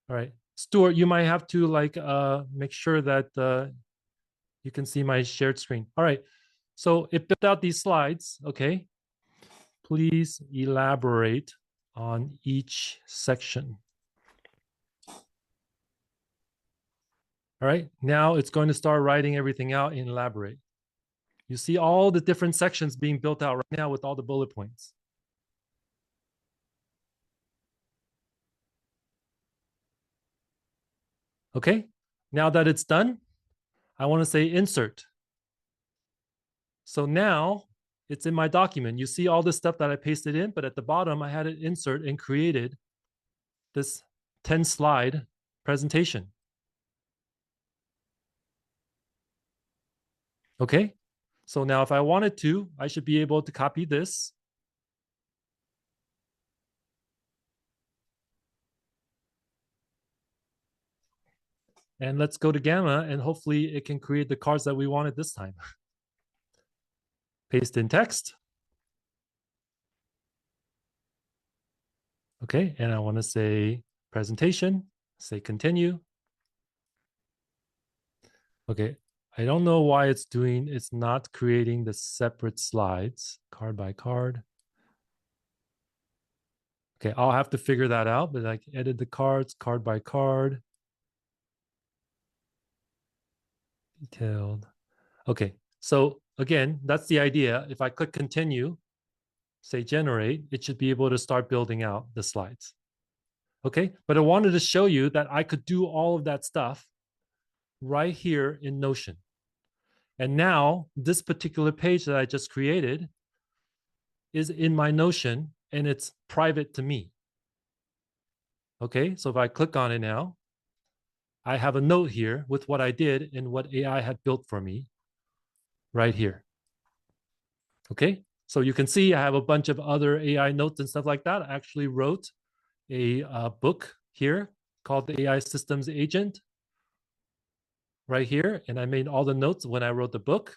All right, Stuart, you might have to make sure that you can see my shared screen. All right, so it built out these slides. Okay, please elaborate on each section. All right, now it's going to start writing everything out in Elaborate. You see all the different sections being built out right now with all the bullet points. Okay, now that it's done, I want to say insert. So now it's in my document. You see all this stuff that I pasted in, but at the bottom, I had it insert and created this 10 slide presentation. Okay, so now if I wanted to, I should be able to copy this. And let's go to Gamma, and hopefully it can create the cards that we wanted this time. Paste in text. Okay, and I want to say presentation, say continue. Okay, I don't know why it's not creating the separate slides, card by card. Okay, I'll have to figure that out, but I can edit the cards, card by card. Detailed. Okay, so again, that's the idea. If I click continue, say generate, it should be able to start building out the slides. Okay, but I wanted to show you that I could do all of that stuff right here in Notion. And now this particular page that I just created is in my Notion and it's private to me. Okay, so if I click on it now, I have a note here with what I did and what AI had built for me right here. Okay, so you can see I have a bunch of other AI notes and stuff like that. I actually wrote a book here called the AI Systems Agent right here. And I made all the notes when I wrote the book.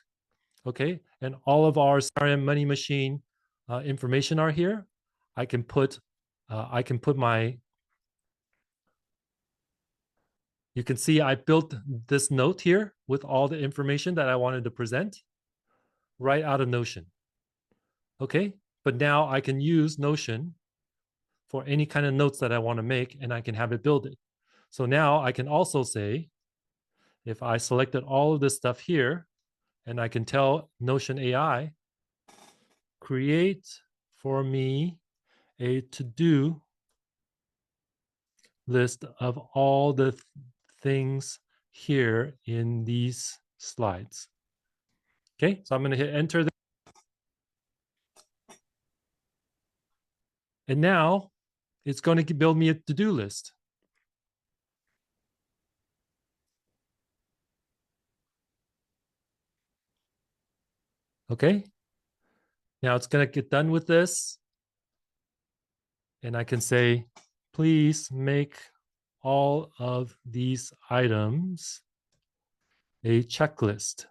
Okay, and all of our CRM Money Machine information are here. I can put my, you can see I built this note here with all the information that I wanted to present right out of Notion. Okay, but now I can use Notion for any kind of notes that I want to make, and I can have it build it. So now I can also say, if I selected all of this stuff here, and I can tell Notion AI, create for me a to-do list of all the things here in these slides. Okay, so I'm going to hit enter. And now it's going to build me a to-do list. Okay, now it's going to get done with this. And I can say, please make all of these items a checklist.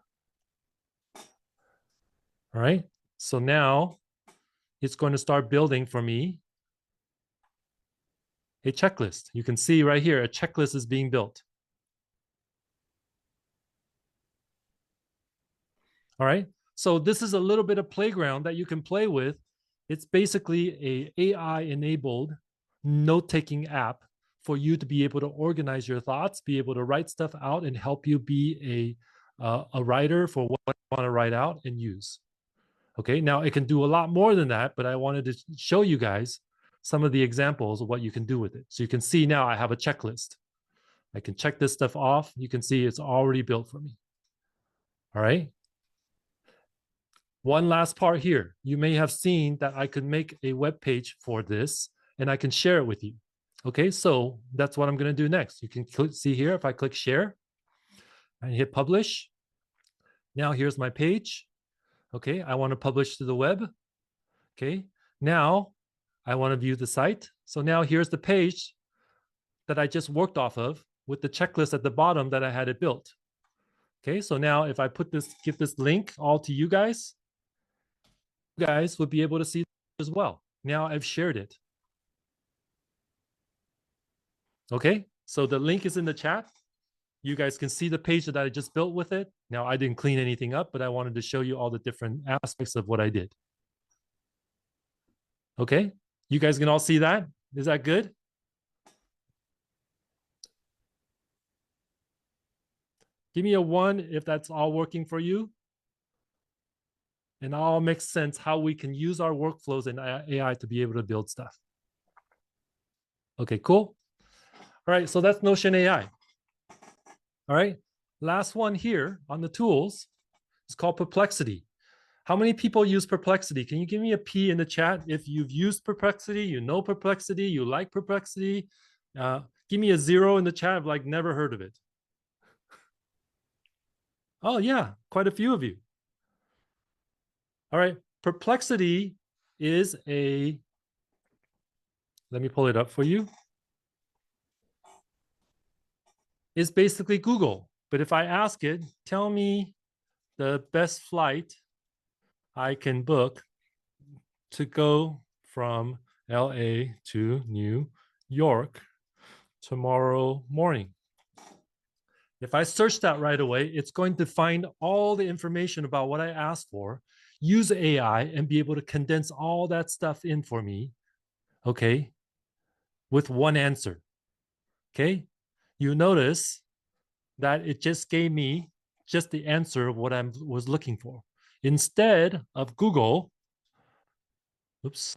All right, so now it's going to start building for me a checklist. You can see right here, a checklist is being built. All right, so this is a little bit of playground that you can play with. It's basically a AI-enabled note-taking app for you to be able to organize your thoughts, be able to write stuff out, and help you be a writer for what you want to write out and use. Okay, now it can do a lot more than that, but I wanted to show you guys some of the examples of what you can do with it. So you can see now I have a checklist. I can check this stuff off. You can see it's already built for me. All right. One last part here. You may have seen that I could make a web page for this and I can share it with you. Okay, so that's what I'm going to do next. You can see here, if I click share and hit publish. Now here's my page. Okay, I want to publish to the web. Okay, now I want to view the site. So now here's the page that I just worked off of with the checklist at the bottom that I had it built. Okay, so now if I give this link all to you guys would be able to see as well. Now I've shared it. Okay, so the link is in the chat. You guys can see the page that I just built with it. Now I didn't clean anything up, but I wanted to show you all the different aspects of what I did. Okay, you guys can all see that? Is that good? Give me a 1 if that's all working for you. And all makes sense how we can use our workflows and AI to be able to build stuff. Okay, cool. All right, so that's Notion AI. All right, last one here on the tools is called Perplexity. How many people use Perplexity? Can you give me a P in the chat if you've used Perplexity, you know Perplexity, you like Perplexity? Give me a 0 in the chat of like never heard of it. Oh yeah, quite a few of you. All right, Perplexity is a, let me pull it up for you. It's basically Google. But if I ask it, tell me the best flight I can book to go from LA to New York tomorrow morning. If I search that right away, it's going to find all the information about what I asked for, use AI, and be able to condense all that stuff in for me, okay, with one answer, okay? You notice that it just gave me just the answer of what I was looking for. Instead of Google, oops,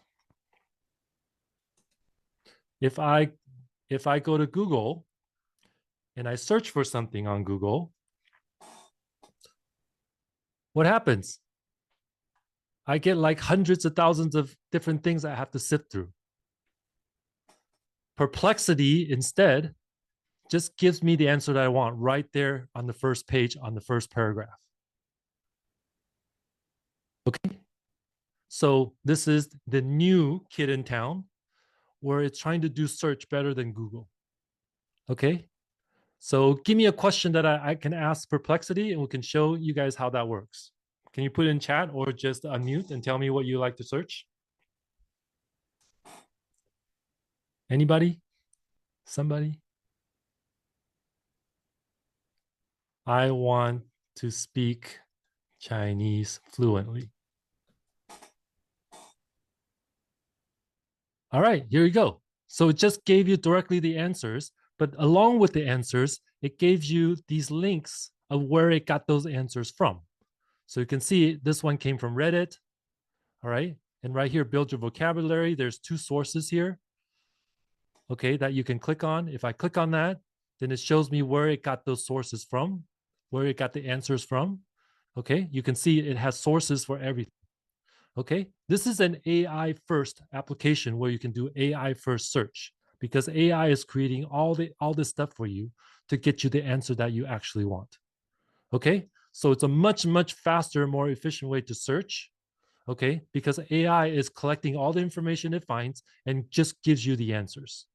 if I go to Google and I search for something on Google, what happens? I get like hundreds of thousands of different things I have to sift through. Perplexity instead just gives me the answer that I want right there on the first page, on the first paragraph. Okay. So this is the new kid in town where it's trying to do search better than Google. Okay. So give me a question that I can ask Perplexity and we can show you guys how that works. Can you put it in chat or just unmute and tell me what you like to search? Anybody? Somebody? I want to speak Chinese fluently. All right, here you go. So it just gave you directly the answers, but along with the answers, it gives you these links of where it got those answers from. So you can see this one came from Reddit. All right. And right here, build your vocabulary. There's 2 sources here, okay, that you can click on. If I click on that, then it shows me where it got those sources from, where it got the answers from. Okay. You can see it has sources for everything. Okay, this is an AI first application where you can do AI first search because AI is creating all this stuff for you to get you the answer that you actually want. Okay, so it's a much faster, more efficient way to search. Okay, because AI is collecting all the information it finds and just gives you the answers.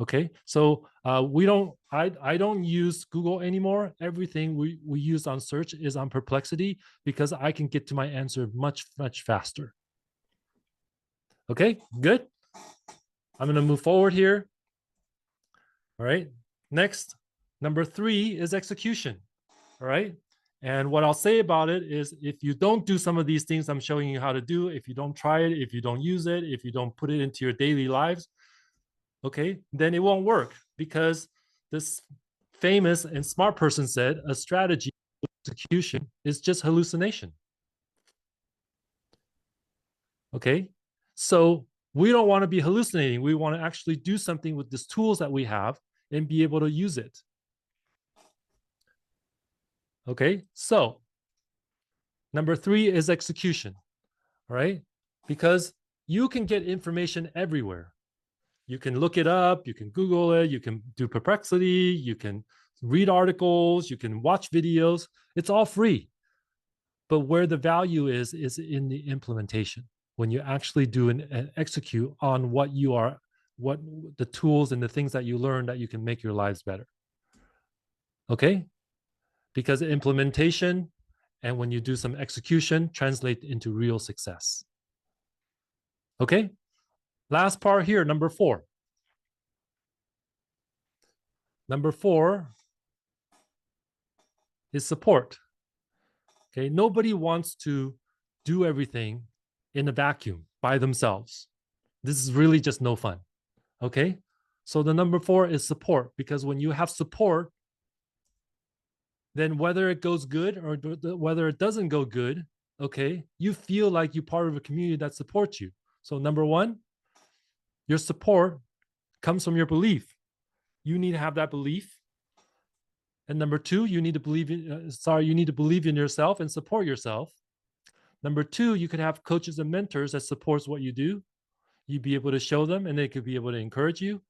Okay, so I don't use Google anymore. Everything we use on search is on Perplexity because I can get to my answer much faster. Okay, good. I'm going to move forward here. All right, next, number 3 is execution. All right, and what I'll say about it is if you don't do some of these things I'm showing you how to do, if you don't try it, if you don't use it, if you don't put it into your daily lives, okay, then it won't work because this famous and smart person said a strategy execution is just hallucination. Okay, so we don't want to be hallucinating. We want to actually do something with these tools that we have and be able to use it. Okay, so number 3 is execution. All right, because you can get information everywhere. You can look it up, you can Google it, you can do Perplexity, you can read articles, you can watch videos. It's all free. But where the value is in the implementation. When you actually do and execute on what the tools and the things that you learn that you can make your lives better. Okay? Because implementation and when you do some execution translate into real success. Okay? Last part here, number 4. Number 4 is support. Okay, nobody wants to do everything in a vacuum by themselves. This is really just no fun. Okay, so the number 4 is support because when you have support, then whether it goes good or whether it doesn't go good, okay, you feel like you're part of a community that supports you. So number one, your support comes from your belief. You need to have that belief. And number two, you need to believe in yourself and support yourself. Number two, you could have coaches and mentors that supports what you do. You'd be able to show them and they could be able to encourage you.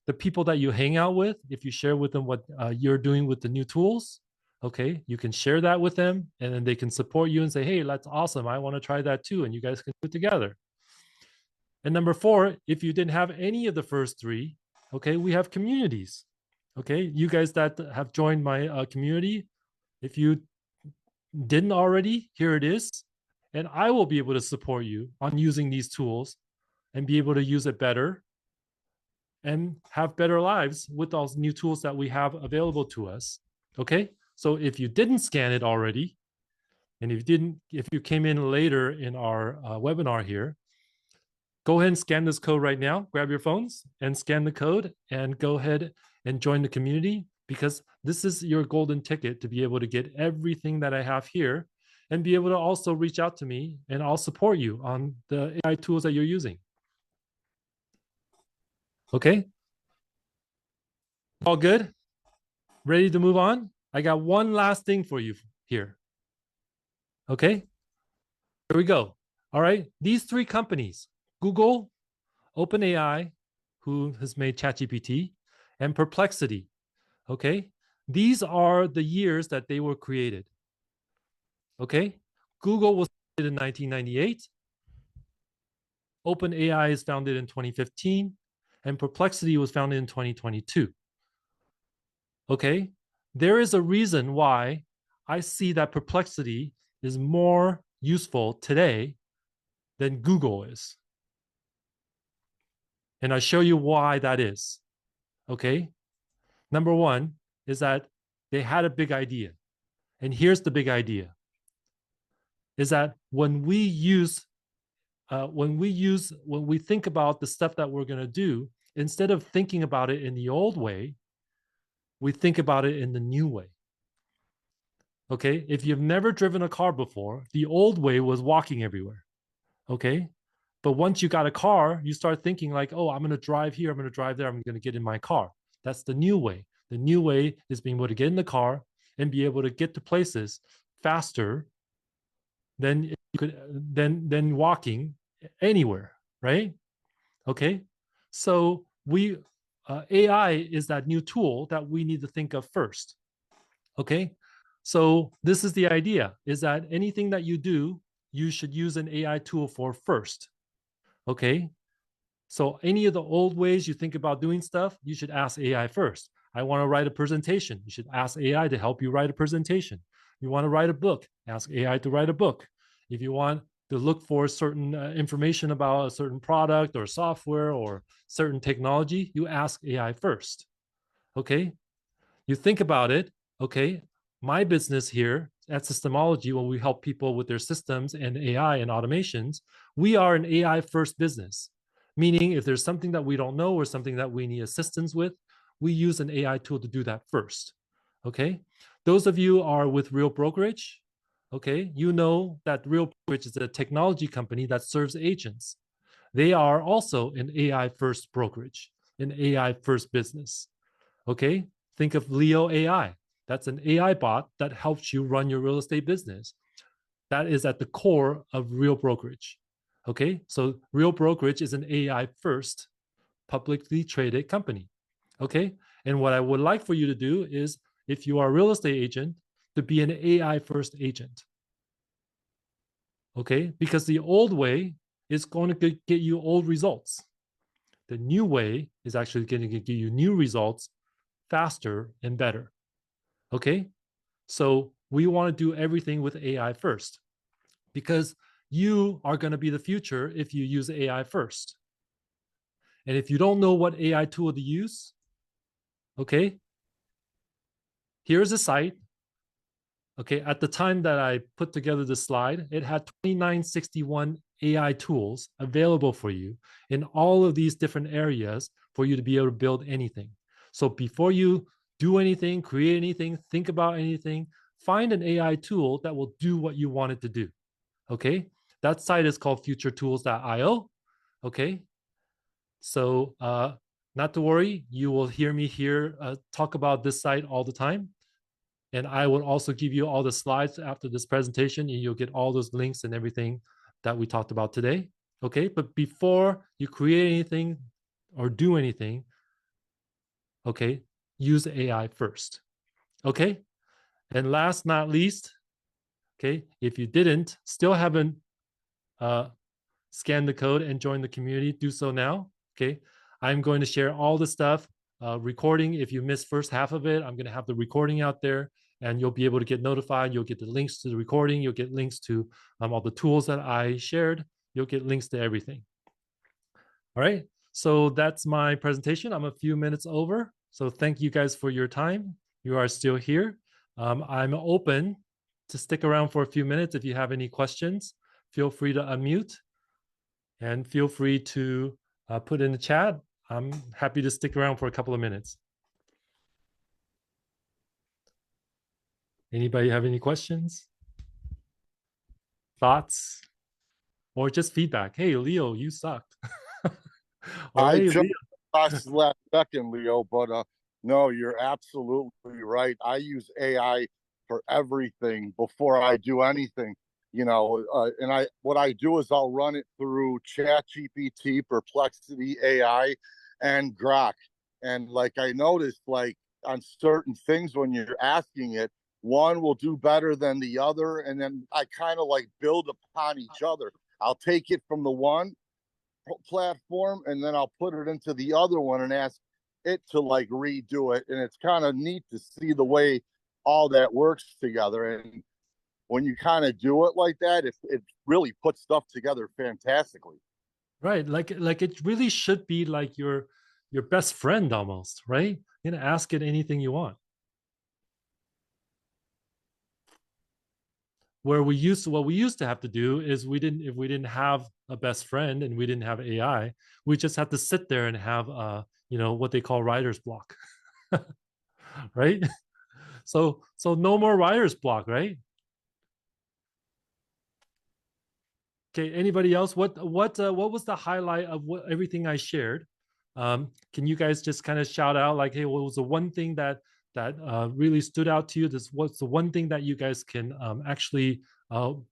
The people that you hang out with, if you share with them what you're doing with the new tools, okay, you can share that with them and then they can support you and say, hey, that's awesome. I want to try that too. And you guys can do it together. And number four, if you didn't have any of the first three, okay, we have communities. Okay, you guys that have joined my community, if you didn't already, here it is. And I will be able to support you on using these tools and be able to use it better and have better lives with those new tools that we have available to us. Okay, so if you didn't scan it already, and if you came in later in our webinar here, go ahead and scan this code right now. Grab your phones and scan the code and go ahead and join the community, because this is your golden ticket to be able to get everything that I have here and be able to also reach out to me and I'll support you on the AI tools that you're using. Okay? All good? Ready to move on? I got one last thing for you here. Okay? Here we go. All right? These three companies, Google, OpenAI, who has made ChatGPT, and Perplexity. Okay? These are the years that they were created. Okay? Google was founded in 1998. OpenAI is founded in 2015, and Perplexity was founded in 2022. Okay? There is a reason why I see that Perplexity is more useful today than Google is. And I show you why that is. Okay? Number one is that they had a big idea. And here's the big idea. Is that when we think about the stuff that we're going to do, instead of thinking about it in the old way, we think about it in the new way. Okay? If you've never driven a car before, the old way was walking everywhere. Okay? But once you got a car, you start thinking like, oh, I'm going to drive here, I'm going to drive there, I'm going to get in my car. That's the new way. The new way is being able to get in the car and be able to get to places faster than walking anywhere, right? Okay, so AI is that new tool that we need to think of first. Okay, so this is the idea: is that anything that you do, you should use an AI tool for first. Okay, so any of the old ways you think about doing stuff, you should ask AI first. I want to write a presentation. You should ask AI to help you write a presentation. You want to write a book, ask AI to write a book. If you want to look for certain information about a certain product or software or certain technology, you ask AI first. Okay? You think about it. Okay, my business here at Systemology, when we help people with their systems and AI and automations, we are an AI first business. Meaning if there's something that we don't know or something that we need assistance with, we use an AI tool to do that first. Okay, those of you are with Real Brokerage, okay, you know that Real Brokerage is a technology company that serves agents. They are also an AI first brokerage, an AI first business. Okay, think of Leo.AI. That's an AI bot that helps you run your real estate business. That is at the core of Real Brokerage. Okay, so Real Brokerage is an AI first publicly traded company. Okay, and what I would like for you to do is, if you are a real estate agent, to be an AI first agent. Okay, because the old way is going to get you old results. The new way is actually going to get you new results faster and better. Okay, so we want to do everything with AI first, because you are going to be the future if you use AI first. And if you don't know what AI tool to use, okay, here's a site. Okay, at the time that I put together the slide, it had 2961 AI tools available for you in all of these different areas for you to be able to build anything. So before you do anything, create anything, think about anything, find an AI tool that will do what you want it to do. Okay, that site is called futuretools.io. Okay, so not to worry, you will hear me here talk about this site all the time. And I will also give you all the slides after this presentation, and you'll get all those links and everything that we talked about today. Okay, but before you create anything or do anything, okay, use AI first. Okay, and last not least, okay, if you still haven't scanned the code and joined the community, do so now. Okay, I'm going to share all the stuff, recording. If you missed first half of it, I'm going to have the recording out there, and you'll be able to get notified. You'll get the links to the recording. You'll get links to all the tools that I shared. You'll get links to everything. All right, so that's my presentation. I'm a few minutes over, so thank you guys for your time. You are still here. I'm open to stick around for a few minutes. If you have any questions, feel free to unmute and feel free to put in the chat. I'm happy to stick around for a couple of minutes. Anybody have any questions, thoughts, or just feedback? Hey, Leo, you sucked. Or I hey, jumped Leo. last second, Leo, but no, you're absolutely right. I use AI for everything before I do anything. And what I do is I'll run it through ChatGPT, Perplexity AI, and Grok. And like I noticed, like on certain things when you're asking it, one will do better than the other, and then I kind of like build upon each other. I'll take it from the one platform and then I'll put it into the other one and ask it to like redo it. And it's kind of neat to see the way all that works together. And when you kind of do it like that, it really puts stuff together fantastically. Right, like it really should be like your best friend almost, right? You know, ask it anything you want. What we used to have to do is if we didn't have a best friend and we didn't have AI, we just had to sit there and have what they call writer's block. Right? So no more writer's block, right? Okay, anybody else? What was the highlight of everything I shared? Can you guys just kind of shout out like, hey, what was the one thing that really stood out to you? What's the one thing that you guys can actually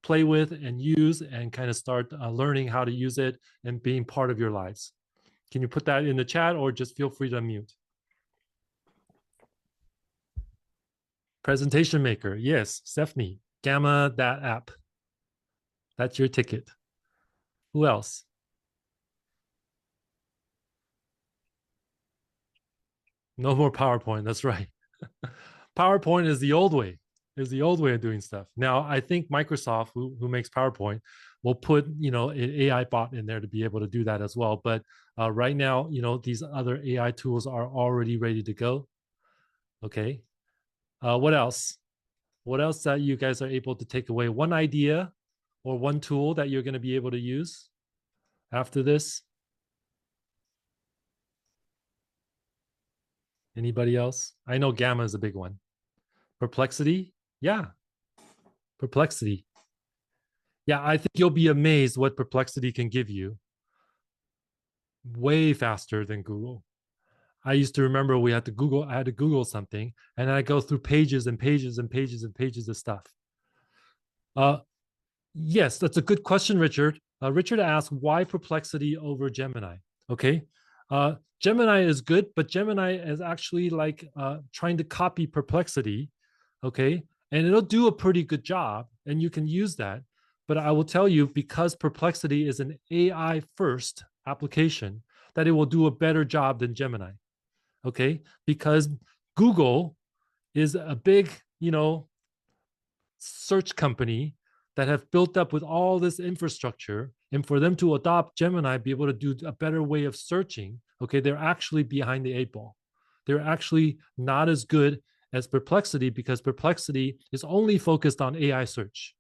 play with and use and kind of start learning how to use it and being part of your lives? Can you put that in the chat or just feel free to unmute? Presentation Maker, yes, Stephanie, Gamma, that app. That's your ticket. Who else? No more PowerPoint. That's right. PowerPoint is the old way. Is the old way of doing stuff. Now, I think Microsoft, who makes PowerPoint, will put an AI bot in there to be able to do that as well. But right now, these other AI tools are already ready to go. Okay. What else? What else that you guys are able to take away? One idea or one tool that you're going to be able to use after this? Anybody else? I know Gamma is a big one. Perplexity? Yeah. Perplexity. Yeah, I think you'll be amazed what Perplexity can give you. Way faster than Google. I used to remember I had to Google something, and I go through pages and pages and pages and pages of stuff. Yes, that's a good question, Richard. Richard asked, why Perplexity over Gemini? Okay. Gemini is good, but Gemini is actually like trying to copy Perplexity. Okay. And it'll do a pretty good job, and you can use that. But I will tell you, because Perplexity is an AI first application, that it will do a better job than Gemini. Okay. Because Google is a big, search company that have built up with all this infrastructure, and for them to adopt Gemini, be able to do a better way of searching, okay, they're actually behind the 8 ball. They're actually not as good as Perplexity, because Perplexity is only focused on AI search.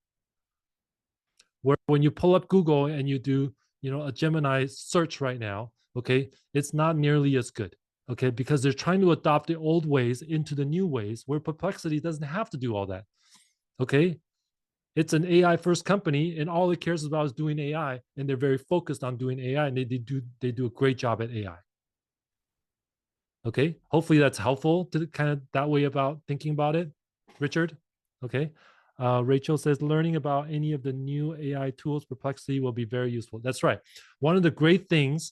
Where when you pull up Google and you do, a Gemini search right now, okay, it's not nearly as good. okay? Because they're trying to adopt the old ways into the new ways, where Perplexity doesn't have to do all that, okay? It's an AI first company, and all it cares about is doing AI, and they're very focused on doing AI, and they do a great job at AI. Okay, hopefully that's helpful to kind of that way about thinking about it, Richard. Okay, Rachel says learning about any of the new AI tools, Perplexity will be very useful. That's right. One of the great things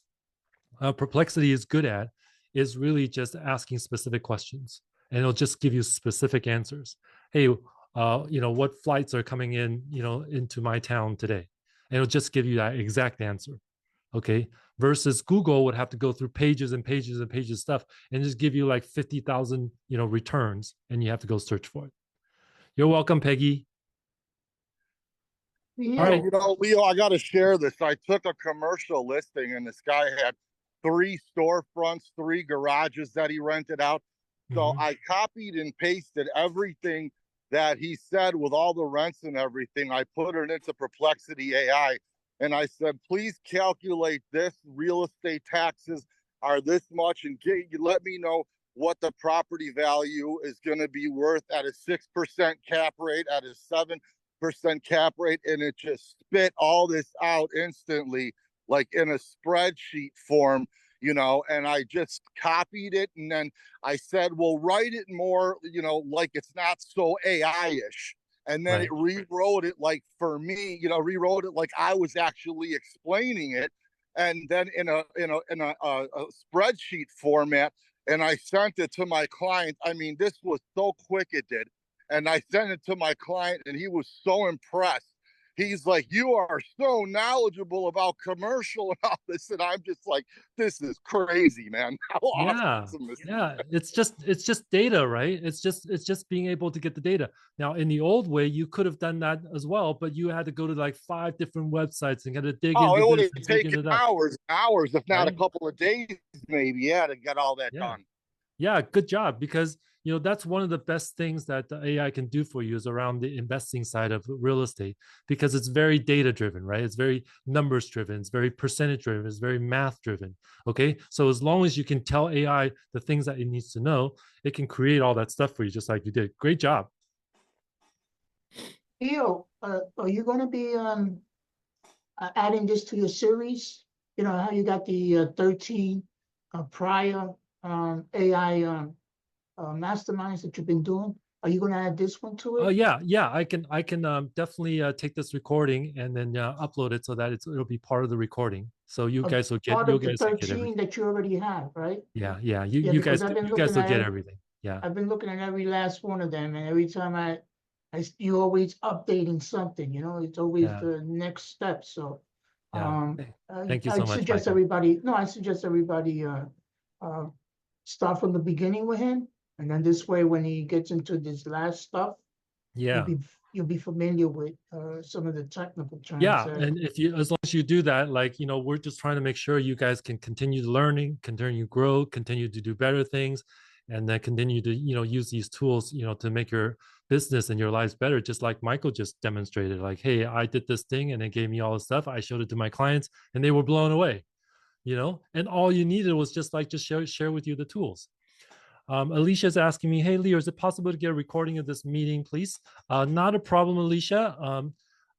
Perplexity is good at is really just asking specific questions, and it'll just give you specific answers. Hey, what flights are coming in, into my town today? And it'll just give you that exact answer. Okay, versus Google would have to go through pages and pages and pages of stuff and just give you like 50,000, returns, and you have to go search for it. You're welcome, Peggy. All right. Leo, I got to share this. I took a commercial listing, and this guy had 3 storefronts, 3 garages that he rented out. So I copied and pasted everything that he said with all the rents and everything. I put it into Perplexity AI, and I said, please calculate this. Real estate taxes are this much, and let me know what the property value is going to be worth at a 6% cap rate, at a 7% cap rate. And it just spit all this out instantly, like in a spreadsheet form, and I just copied it. And then I said, well, write it more, like it's not so AI-ish. And then it rewrote it like for me, rewrote it like I was actually explaining it. And then in a spreadsheet format, and I sent it to my client. I mean, this was so quick it did. And I sent it to my client, and he was so impressed. He's like, you are so knowledgeable about commercial and all this. And I'm just like, this is crazy, man. How awesome is that? It's just data, right? It's just being able to get the data. Now, in the old way, you could have done that as well, but you had to go to like 5 different websites and kind of dig into it would have this. taken hours, if not a couple of days, maybe, to get all that done. Yeah, good job. Because that's one of the best things that the AI can do for you is around the investing side of real estate, because it's very data driven, right? It's very numbers driven, it's very percentage driven, it's very math driven. Okay, so as long as you can tell AI the things that it needs to know, it can create all that stuff for you, just like you did. Great job. Leo, are you going to be adding this to your series? How you got the 13 prior AI masterminds that you've been doing? Are you going to add this one to it? Oh yeah. I can definitely take this recording and then upload it so that it'll be part of the recording. So you guys will get part of the get 13 that you already have, right? Yeah. You guys will get everything. Yeah. I've been looking at every last one of them, and every time you're always updating something. It's always the next step. So thank you so much. I suggest everybody start from the beginning with him, and then this way, when he gets into this last stuff, you'll be familiar with some of the technical terms. And as long as you do that, we're just trying to make sure you guys can continue learning, continue to grow, continue to do better things, and then continue to use these tools to make your business and your lives better, just like Michael just demonstrated. Like, hey, I did this thing and it gave me all this stuff. I showed it to my clients and they were blown away. And all you needed was just share with you the tools. Alicia's asking me, hey, Leo, is it possible to get a recording of this meeting, please? Not a problem, Alicia.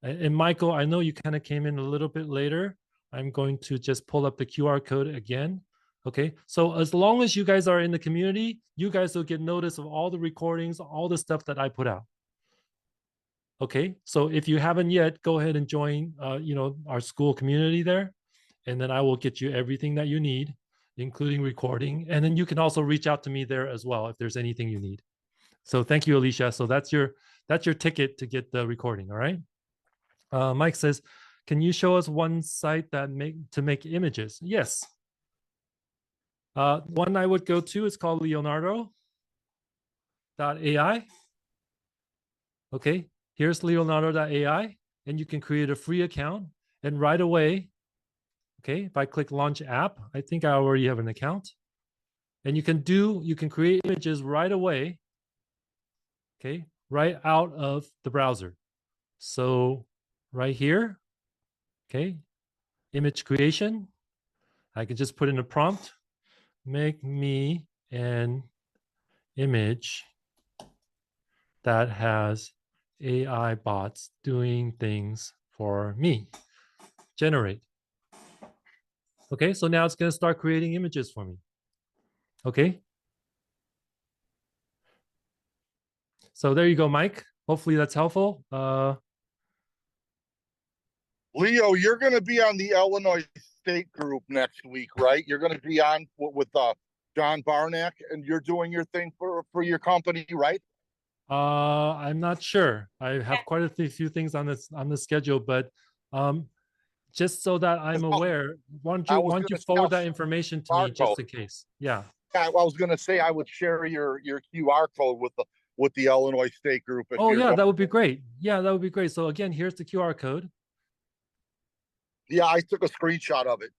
And Michael, I know you kind of came in a little bit later. I'm going to just pull up the QR code again. Okay, so as long as you guys are in the community, you guys will get notice of all the recordings, all the stuff that I put out. Okay, so if you haven't yet, go ahead and join, our school community there, and then I will get you everything that you need, including recording. And then you can also reach out to me there as well if there's anything you need. So thank you, Alicia. So that's your ticket to get the recording. All right. Mike says, can you show us one site that make images? Yes. One I would go to is called Leonardo.AI. Okay, here's Leonardo.AI, and you can create a free account, and right away, okay, if I click launch app, I think I already have an account, and you can create images right away, okay, right out of the browser. So right here, okay, image creation, I can just put in a prompt. make me an image that has AI bots doing things for me. Generate. Okay, so now it's going to start creating images for me. Okay. So there you go, Mike. Hopefully that's helpful. Leo, you're going to be on the Illinois State group next week, right? You're going to be on with John Barnack, and you're doing your thing for your company, right? I'm not sure. I have quite a few things on the schedule, but just so that I'm aware, why don't you forward that information to me just in case? Yeah. I was going to say I would share your QR code with the Illinois State group. Oh yeah, that would be great. Yeah, that would be great. So again, here's the QR code. Yeah, I took a screenshot of it.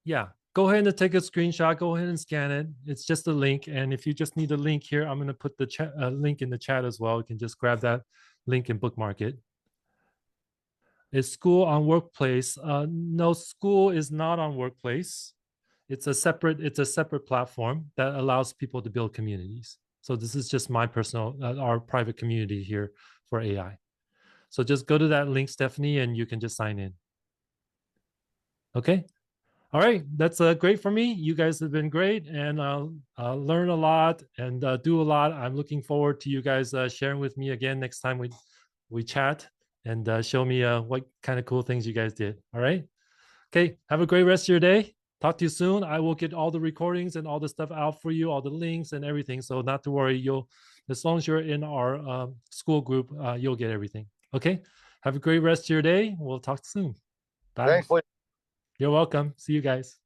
Yeah, go ahead and take a screenshot. Go ahead and scan it. It's just a link. And if you just need a link here, I'm going to put the link in the chat as well. You can just grab that link and bookmark it. Is school on workplace? No, school is not on workplace. It's a separate platform that allows people to build communities. So this is just my personal, our private community here for AI. So just go to that link, Stephanie, and you can just sign in. Okay. All right. That's great for me. You guys have been great, and I'll learn a lot and do a lot. I'm looking forward to you guys sharing with me again next time we chat and show me what kind of cool things you guys did. All right. Okay. Have a great rest of your day. Talk to you soon. I will get all the recordings and all the stuff out for you, all the links and everything. So not to worry. As long as you're in our school group, you'll get everything. Okay. Have a great rest of your day. We'll talk soon. Bye. Thanks, Lee. You're welcome. See you guys.